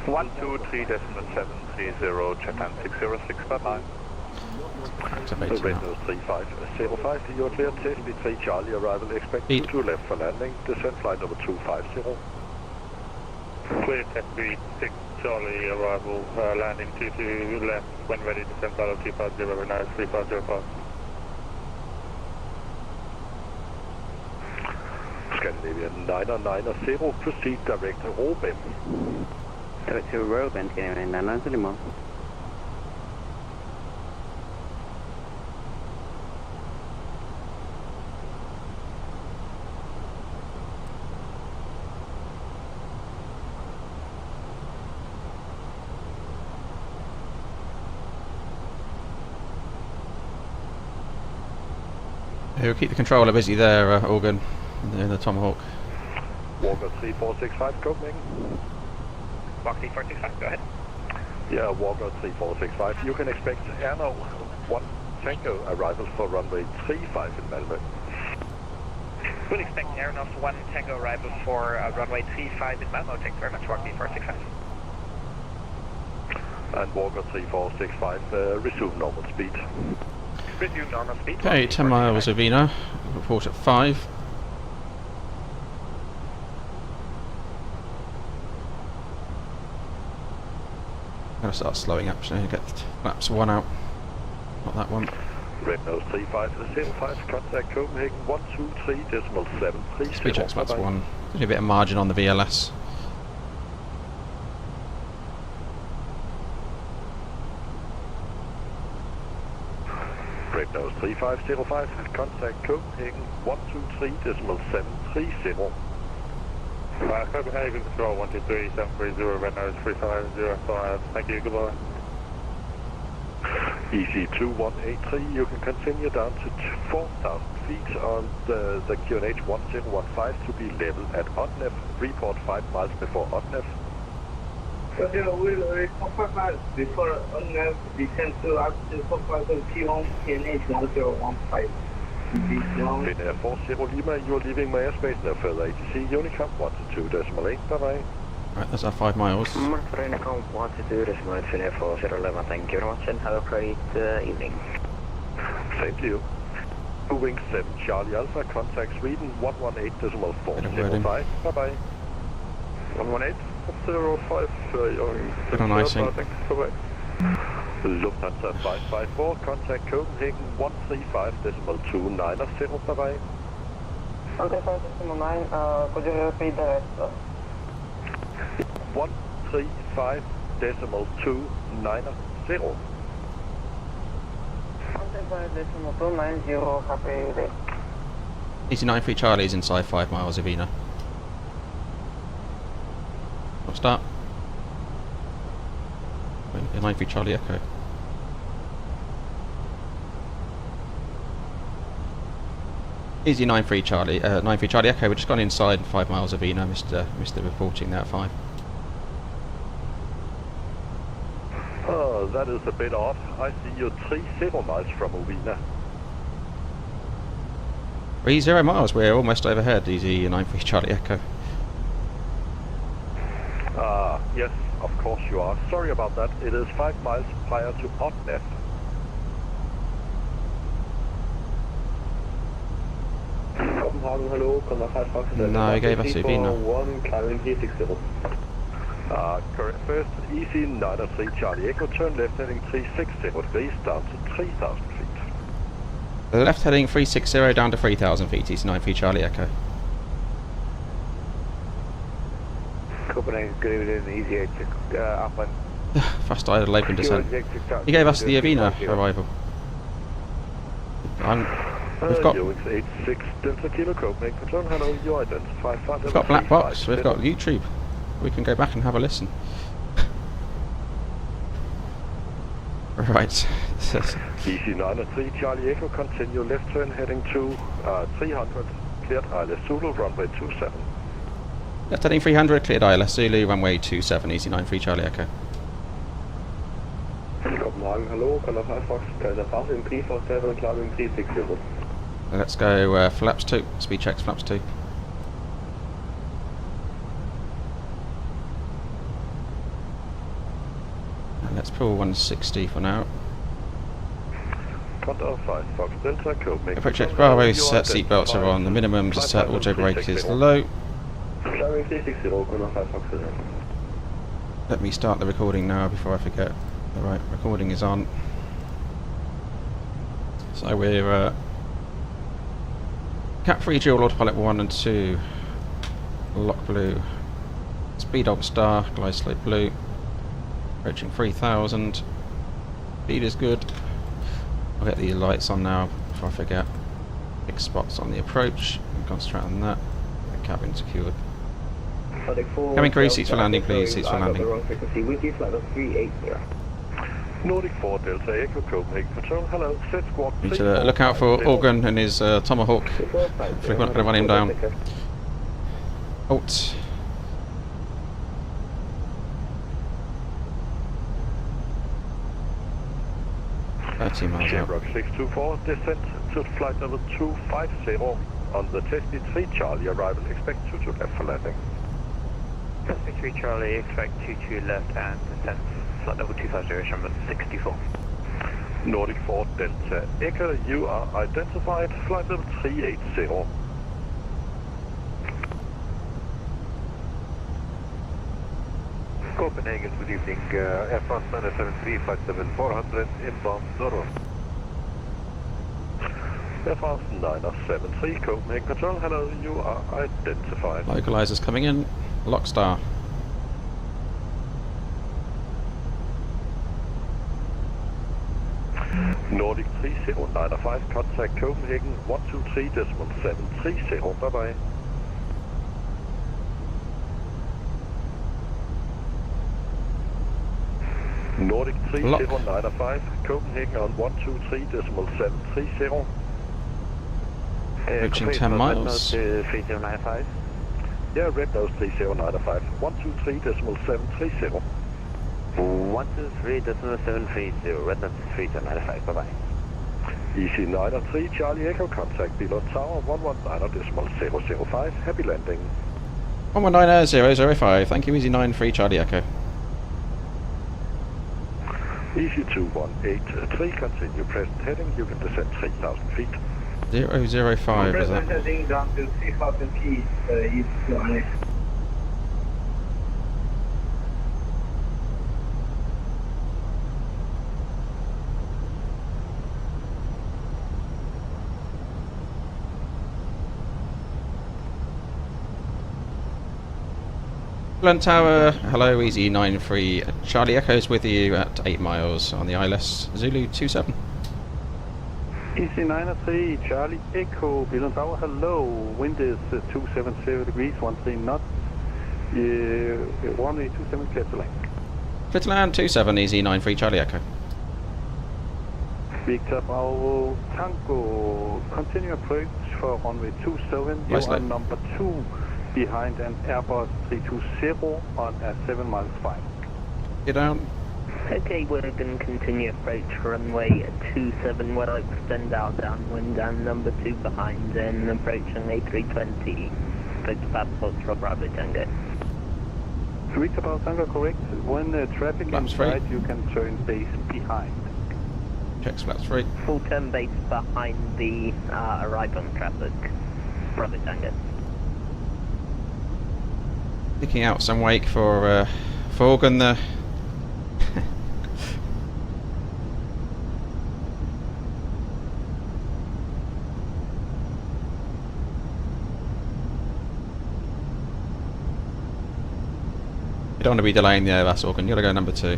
123.730, jet time 606, bye bye. Red Nose 3505, you are clear, test B3 Charlie, arrival expect 22 left for landing, descent flight number 250. Clear test B6 Charlie, arrival, landing 22 left, when ready, descent flight of 250, very nice, 3505. Scandinavian 990, proceed direct to Råbæk. Direct to Råbæk, Scandinavian 990. We'll keep the controller busy there, Organ, in the Tomahawk. Walker 3465, Copenhagen. Walker 3465, go ahead. Yeah, Walker 3465. You can expect Airno 1 Tango arrival for runway 35 in Malmö. We'll expect Airno 1 Tango arrival for runway 35 in Malmö. Thanks very much, Walker 3465. And Walker 3465, resume normal speed. Resume normal speed. Okay, 10 miles of Vina, report at 5. I'm going to start slowing up so you get flaps 1 out, not that one. Red nose 3505, contact Copenhagen 123.73. Speed checks flaps 1, there's a bit of margin on the VLS. Red nose 3505, contact Copenhagen 123.730. Copenhagen Control 123.730, red nose 3505, thank you, goodbye. EG2183, you can continue down to 4,000 feet on the QNH 1015 to be level at OTNEF, report 5 miles before OTNEF. We'll confirm miles before OTNEF, descend to altitude 4,000 feet on QNH 1015. Finnair 40 Lima, you are leaving my airspace now further ATC, Unicom 122.8, bye-bye. Right, that's our 5 miles. Unicom 122.8, Finnair 40 Lima, thank you very much and have a great evening. Same to you. 2 wings 7 Charlie Alpha, contact Sweden 118.405, bye-bye. 118.05, Good on icing. bye-bye. Lufthansa 554, contact Copenhagen 135.290, bye-bye. 135.9, could you repeat the rest? 135.290. 135.290, copy there. Easy 93 Charlie's inside 5 miles of Vina. I'll start. 93 Charlie Echo. Easy 93 Charlie, 93 Charlie Echo. We've just gone inside 5 miles of Vina. Missed the reporting there at 5. Oh, that is a bit odd. I see you 30 miles from Uvina. 30 miles. We're almost overhead. Easy 93 Charlie Echo. Yes, of course you are. Sorry about that. It is 5 miles prior to OTNEF. Copenhagen, hello, contact Fox. No, he gave us Uvina. 1, climbing 360. Correct. First, easy 93 Charlie Echo, turn left heading 360 degrees down to 3,000 feet. Left heading 360 down to 3,000 feet. Easy 93 Charlie Echo. Copenhagen, good evening, easy 8, up and... Fast idle open descent. He gave us the Avina arrival. We've got... Ewings 86 Delta Kilo Copenhagen, control, hello, you identify... We've got Black Box, we've got YouTube. We can go back and have a listen. Right. Easy 93 Charlie Echo, continue left turn heading to 300, cleared ILS Zulu, runway 27. Left heading 300, cleared ILS Zulu, runway 27, easy 93 Charlie Echo. Copenhagen, hello, contact Fox, passing 347, climbing 360. Let's go flaps 2, speed checks flaps 2. And let's pull 160 for now. Contact 5 Fox Delta Copenhagen. Approach checks, Bravo set, seatbelts are on, the minimum is set, auto brake is low. Climbing 360, contact 5 Fox. Let me start the recording now before I forget. Alright, recording is on. So we're Cap 3 dual autopilot 1 and 2 Lock blue. Speed up star, glide slope blue. Approaching 3000. Speed is good. I'll get the lights on now before I forget. Big spots on the approach. Concentrate on that. The cabin secured. Cabin crew, seats for landing please, seats for landing. Nordic 4 Delta Echo Copenhagen Control, hello, set squad. Need to look out for Organ and his Tomahawk. Hopefully we're not going to run him down. Alt. Miles out. Rock 624, descent to flight level 250 on the Testy 3 Charlie, arrival expect 22 left for landing. Testy 3 Charlie, expect 22 left and descent, flight level 250, number 64. Nordic 4 Delta Echo, you are identified, flight level 380. Copenhagen, good evening, Airbus A320, flight 7400, inbound north. Airbus 973, Copenhagen Control, hello, you are identified. Localizers coming in, Lockstar. Nordic 3095, contact Copenhagen 123.730, bye bye. Nordic 3095, Copenhagen on 123.730. Reaching 10 miles. 3095. Yeah, red nose 3095, 123.730. 123.730, red nose 3095, bye bye. Easy 903, Charlie Echo, contact Billund Tower 119.005, happy landing. 119.005, thank you, Easy 93, Charlie Echo. Easy 2183, continue present heading, you can descend 3,000 feet. 005 is that? Heading down to 3,000 feet, east to Billund Tower, hello, Easy 93, Charlie Echo's with you at 8 miles on the ILS, Zulu 27. Easy 903, Charlie Echo, Billund Tower, hello, wind is 270 degrees, 13 knots, runway 27, clear to land. Clear to land, 27, Easy 93, Charlie Echo. Victor Bravo Tango, continue approach for runway 27, you are number 2. Behind an Airbus 320 on a 7 miles flight. Get down. Okay, we're going to continue approach runway 27, we'll extend out downwind and number 2 behind and approaching A320. Fixed passport for Bravo Tango. Victor Bravo Tango, correct. When traffic is right, you can turn base behind. Checks flaps free. Full turn base behind the arrival traffic. Bravo Tango. Picking out some wake for Organ there. You don't want to be delaying the Airbus, Organ, you gotta go number 2.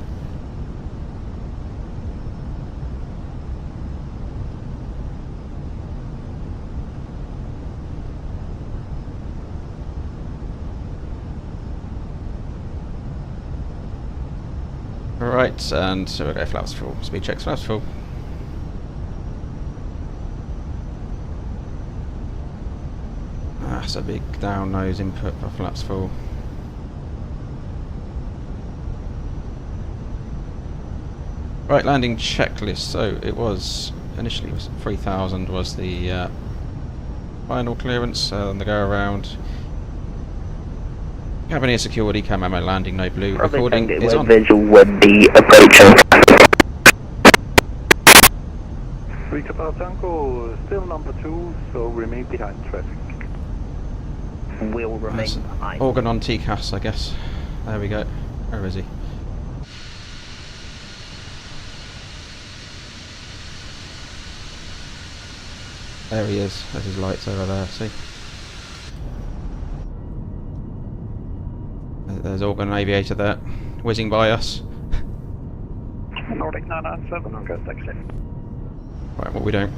Right, and so we'll go flaps full. Speed checks flaps full. That's a big down nose input for flaps full. Right, landing checklist. So it was initially 3,000 was the final clearance, and the go around. Cabin air security, cam ammo landing, no blue. Recording is on. Visual with the approaching. Victor Bravo Tango, still number 2, so remain behind traffic. We'll remain behind. Organ on TCAS, I guess. There we go. Where is he? There he is. There's his lights over there, see? There's Organ Aviator there, whizzing by us. Nordic 997, I'll go taxi. Right, what are we doing?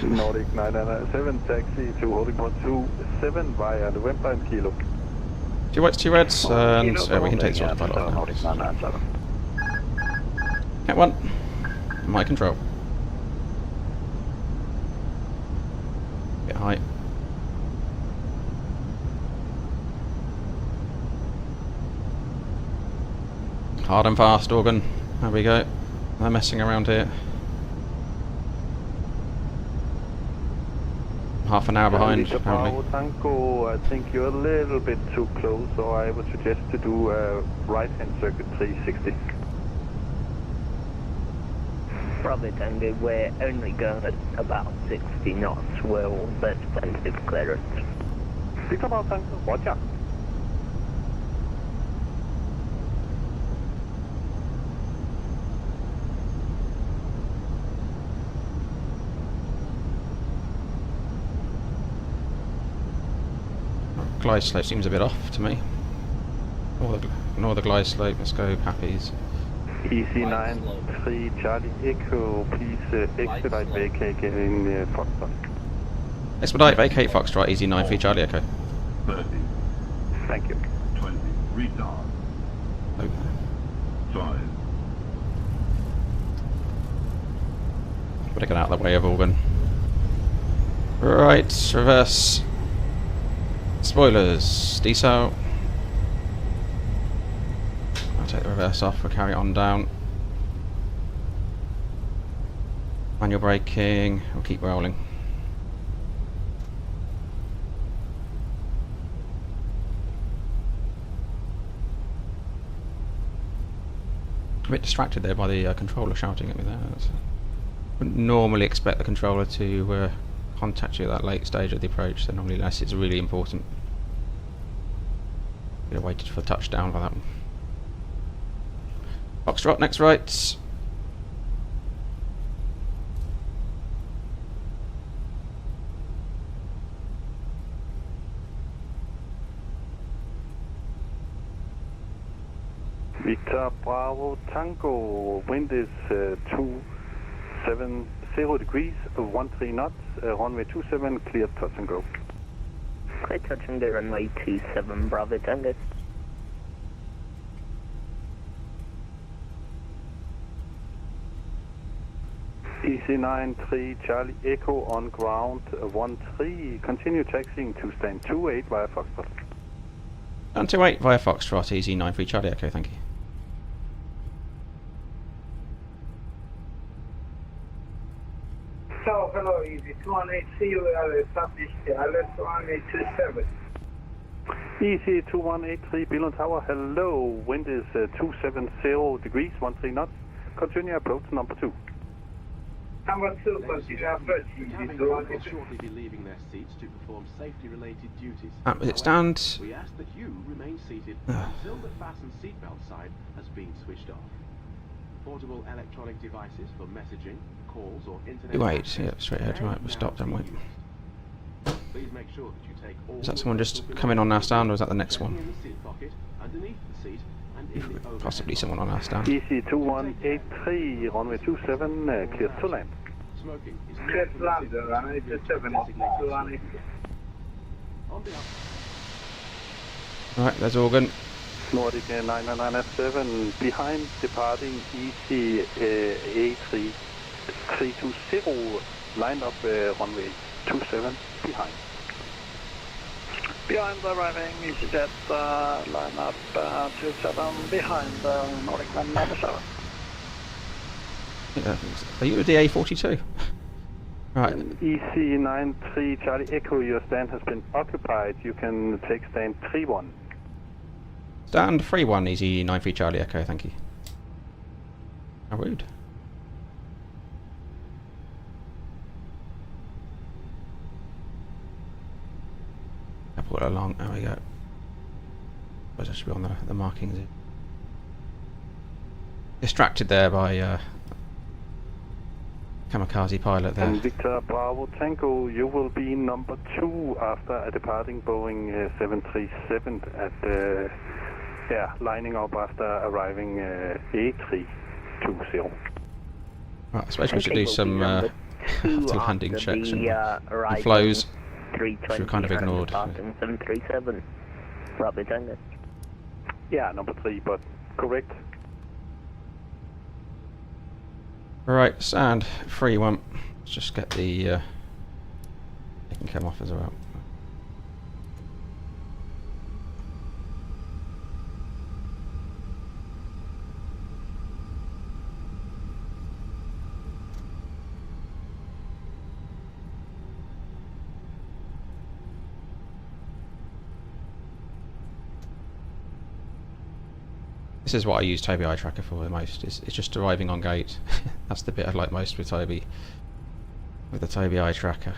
Nordic 997, taxi to holding point 27 via the Wembley Kilo. 2 whites, 2 reds, and we can take this autopilot off now. Nordic 997. Cat 1, my control. Get high. Hard and fast, Organ. There we go. They're messing around here. Half an hour behind, apparently. Tango, I think you're a little bit too close, so I would suggest to do a right-hand circuit 360. Bravo Tango, we're only going at about 60 knots. Well, that's tentative clearance. Victor Bravo Tango, roger. Glide slope seems a bit off to me. Ignore the glide slope, let's go Pappies. EC9 3 Charlie Echo, please expedite vacate getting Foxtrot. Expedite vacate Foxtrot, easy 9 3 Charlie Echo. 30. Thank you. 20. Retard. Okay. 5. Better get out of the way of Organ. Right, reverse. Spoilers, decel. I'll take the reverse off, we'll carry it on down. Manual braking, we'll keep rolling. A bit distracted there by the controller shouting at me there. Wouldn't normally expect the controller to contact you at that late stage of the approach, so normally unless it's really important. Could have waited for touchdown for that one. Foxtrot, next right. Victor Bravo Tango, wind is 270 degrees, 13 knots, runway 27, clear touch and go. Clear touch and go, runway 27, Bravo Tango. EC9 3 Charlie Echo on ground 13, continue taxiing to stand 28 via Foxtrot. Stand 28 via Foxtrot, easy 9 3 Charlie Echo, thank you. So, hello, easy 218, we are established LS 1827. EC 2183 Billund Tower, hello, wind is 270 degrees, 13 knots, continue approach number 2. Number 2, continue approach, easy Cabin crew will shortly be leaving their seats to perform safety-related duties. It stand. We ask that you remain seated until the fasten seatbelt sign has been switched off. Portable electronic devices for messaging, calls, or internet. Wait, yeah, straight ahead, right, we'll stop, don't we? Please make sure that you take all. Is that someone just coming on our stand, or is that the next one? In the seat pocket, underneath the seat, and in the overhead. Possibly someone on our stand. EC 2183, runway 27, clear to land. Smoking is Clear to land, runway 27, to land. On the up. Right, there's Organ. Nordic 997, behind departing EC A320, line up runway 27, behind. Behind the arriving EasyJet, line up 27, behind Nordic 997. Yeah, are you a DA42? Right. EC93 Charlie Echo, your stand has been occupied. You can take stand 3-1. Stand 3-1, easy 9 3 Charlie Echo, thank you. How rude. I put it along, there we go. Suppose I should be on the markings here. Distracted there by kamikaze pilot there. And Victor Bravo Tango, you will be number 2 after a departing Boeing 737 at Yeah, lining up after arriving A320. Right, I suppose we should do some after landing checks and flows, which we kind of ignored. 737. Bravo Tango. Yeah, number 3, but correct. Right, sand, free one. Let's just get the... they can come off as well. This is what I use ToBi tracker for the most. It's just arriving on gate. That's the bit I like most with Toby, with the ToBi tracker.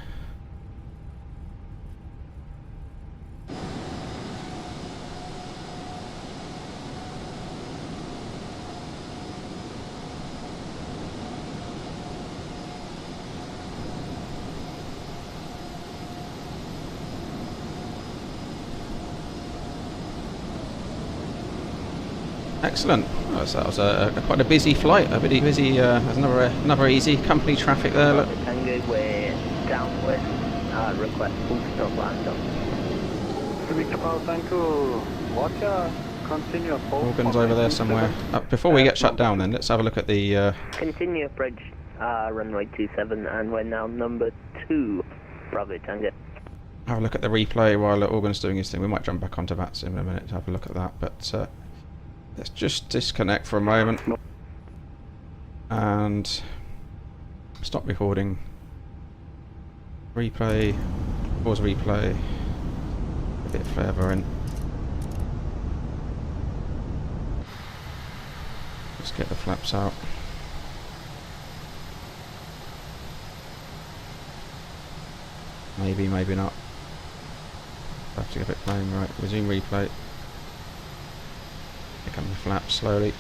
Excellent. Oh, so that was quite a busy flight. A bit busy. There's another easy company traffic there. Look. Tango, we're downwind. Request full stop land up. Roger. Continue approach. Organs over there somewhere. Before we get shut down, then let's have a look at the. Continue approach runway 27, and we're now number 2. Bravo Tango. Have a look at the replay while Organ's doing his thing. We might jump back onto VATSIM in a minute to have a look at that, but. Let's just disconnect for a moment and stop recording. Replay, pause replay, a bit further in. Let's get the flaps out. Maybe, maybe not. Have to get it playing right. Resume replay. Pick up the flaps slowly.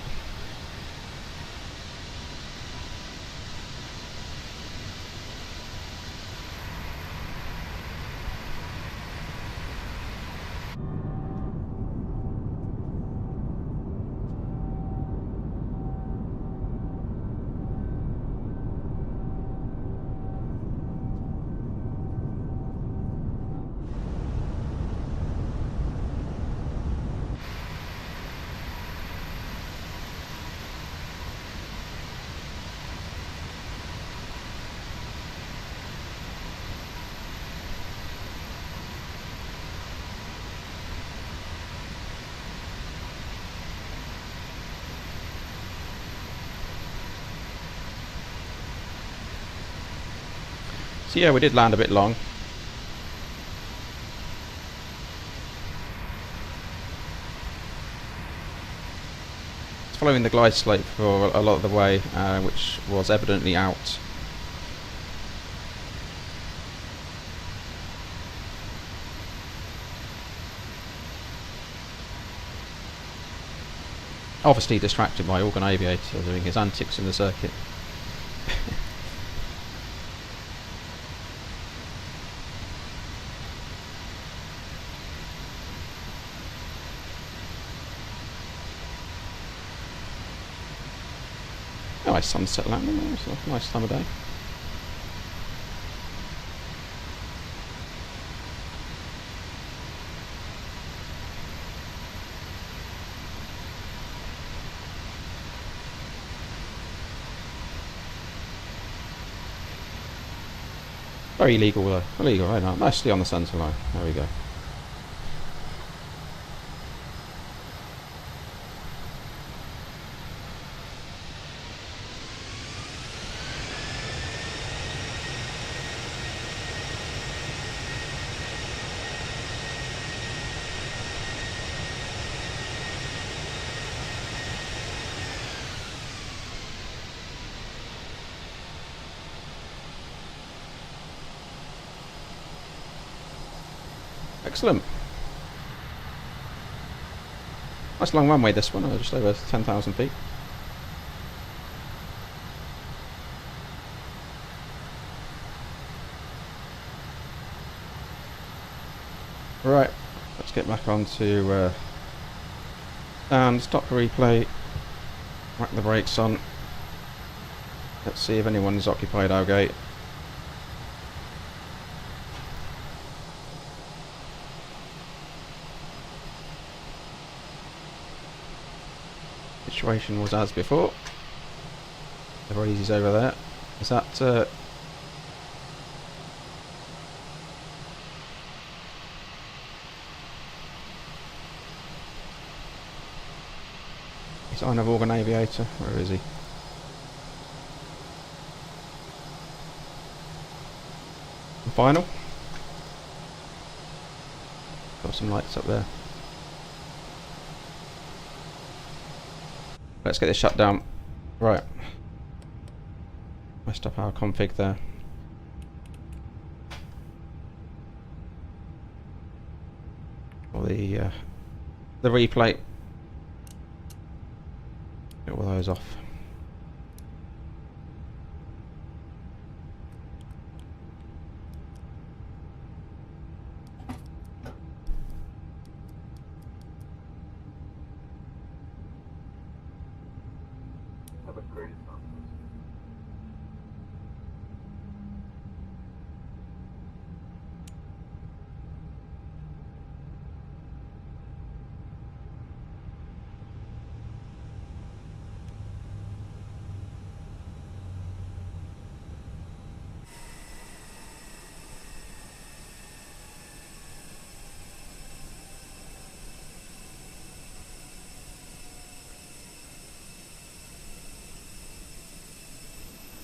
So yeah, we did land a bit long. It's following the glide slope for a lot of the way, which was evidently out. Obviously distracted by Organ Aviator doing his antics in the circuit. Nice sunset landing, it's a nice time of day. Very illegal though, illegal right now, nicely on the centre line, there we go. Excellent. Nice long runway this one, just over 10,000 feet. Right, let's get back onto and stop the replay. Whack the brakes on. Let's see if anyone's occupied our gate. Situation was as before. The breezy's over there. Is that sign of Organ Aviator? Where is he? Final. Got some lights up there. Let's get this shut down. Right. Messed up our config there. Or the replay. Get all those off.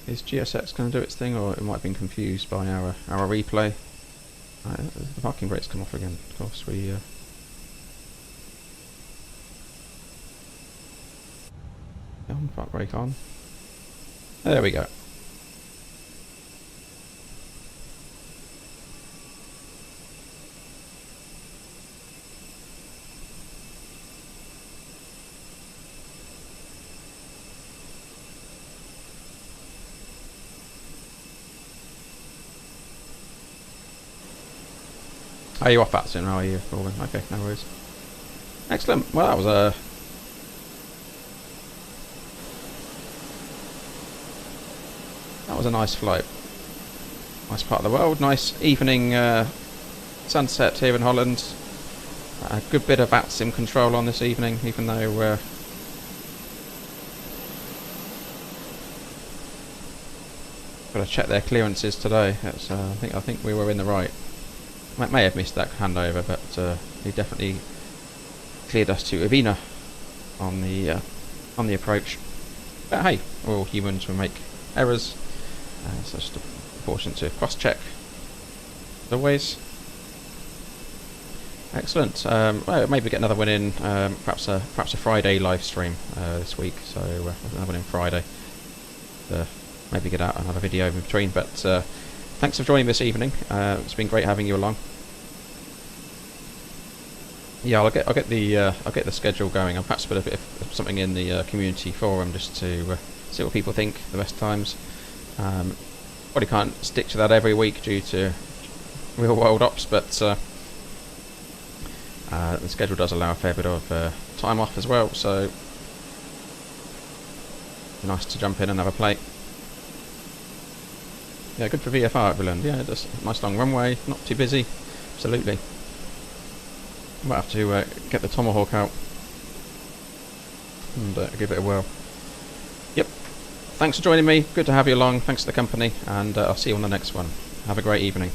Is GSX going to do its thing, or it might have been confused by our replay? The parking brakes come off again. Of course, we park brake on. There we go. Are you off VATSIM? How are you, Robin? Okay, no worries. Excellent. Well, that was a nice flight. Nice part of the world. Nice evening sunset here in Holland. A good bit of VATSIM control on this evening, even though got to check their clearances today. It's, I think we were in the right. May have missed that handover, but he definitely cleared us to Avina on the approach. But hey, we're all humans, we make errors, so it's just important to cross-check as always. Excellent. Well, maybe get another one in, perhaps a Friday live stream this week. So another one in Friday. Maybe get out another video in between. But thanks for joining this evening. It's been great having you along. Yeah, I'll get the schedule going. I'll perhaps put a bit of something in the community forum just to see what people think the best times. Probably can't stick to that every week due to real world ops, but the schedule does allow a fair bit of time off as well, so nice to jump in and have a play. Yeah, good for VFR at Billund. Yeah, just a nice long runway, not too busy. Absolutely. Might have to get the Tomahawk out and give it a whirl. Yep. Thanks for joining me. Good to have you along. Thanks for the company, and I'll see you on the next one. Have a great evening.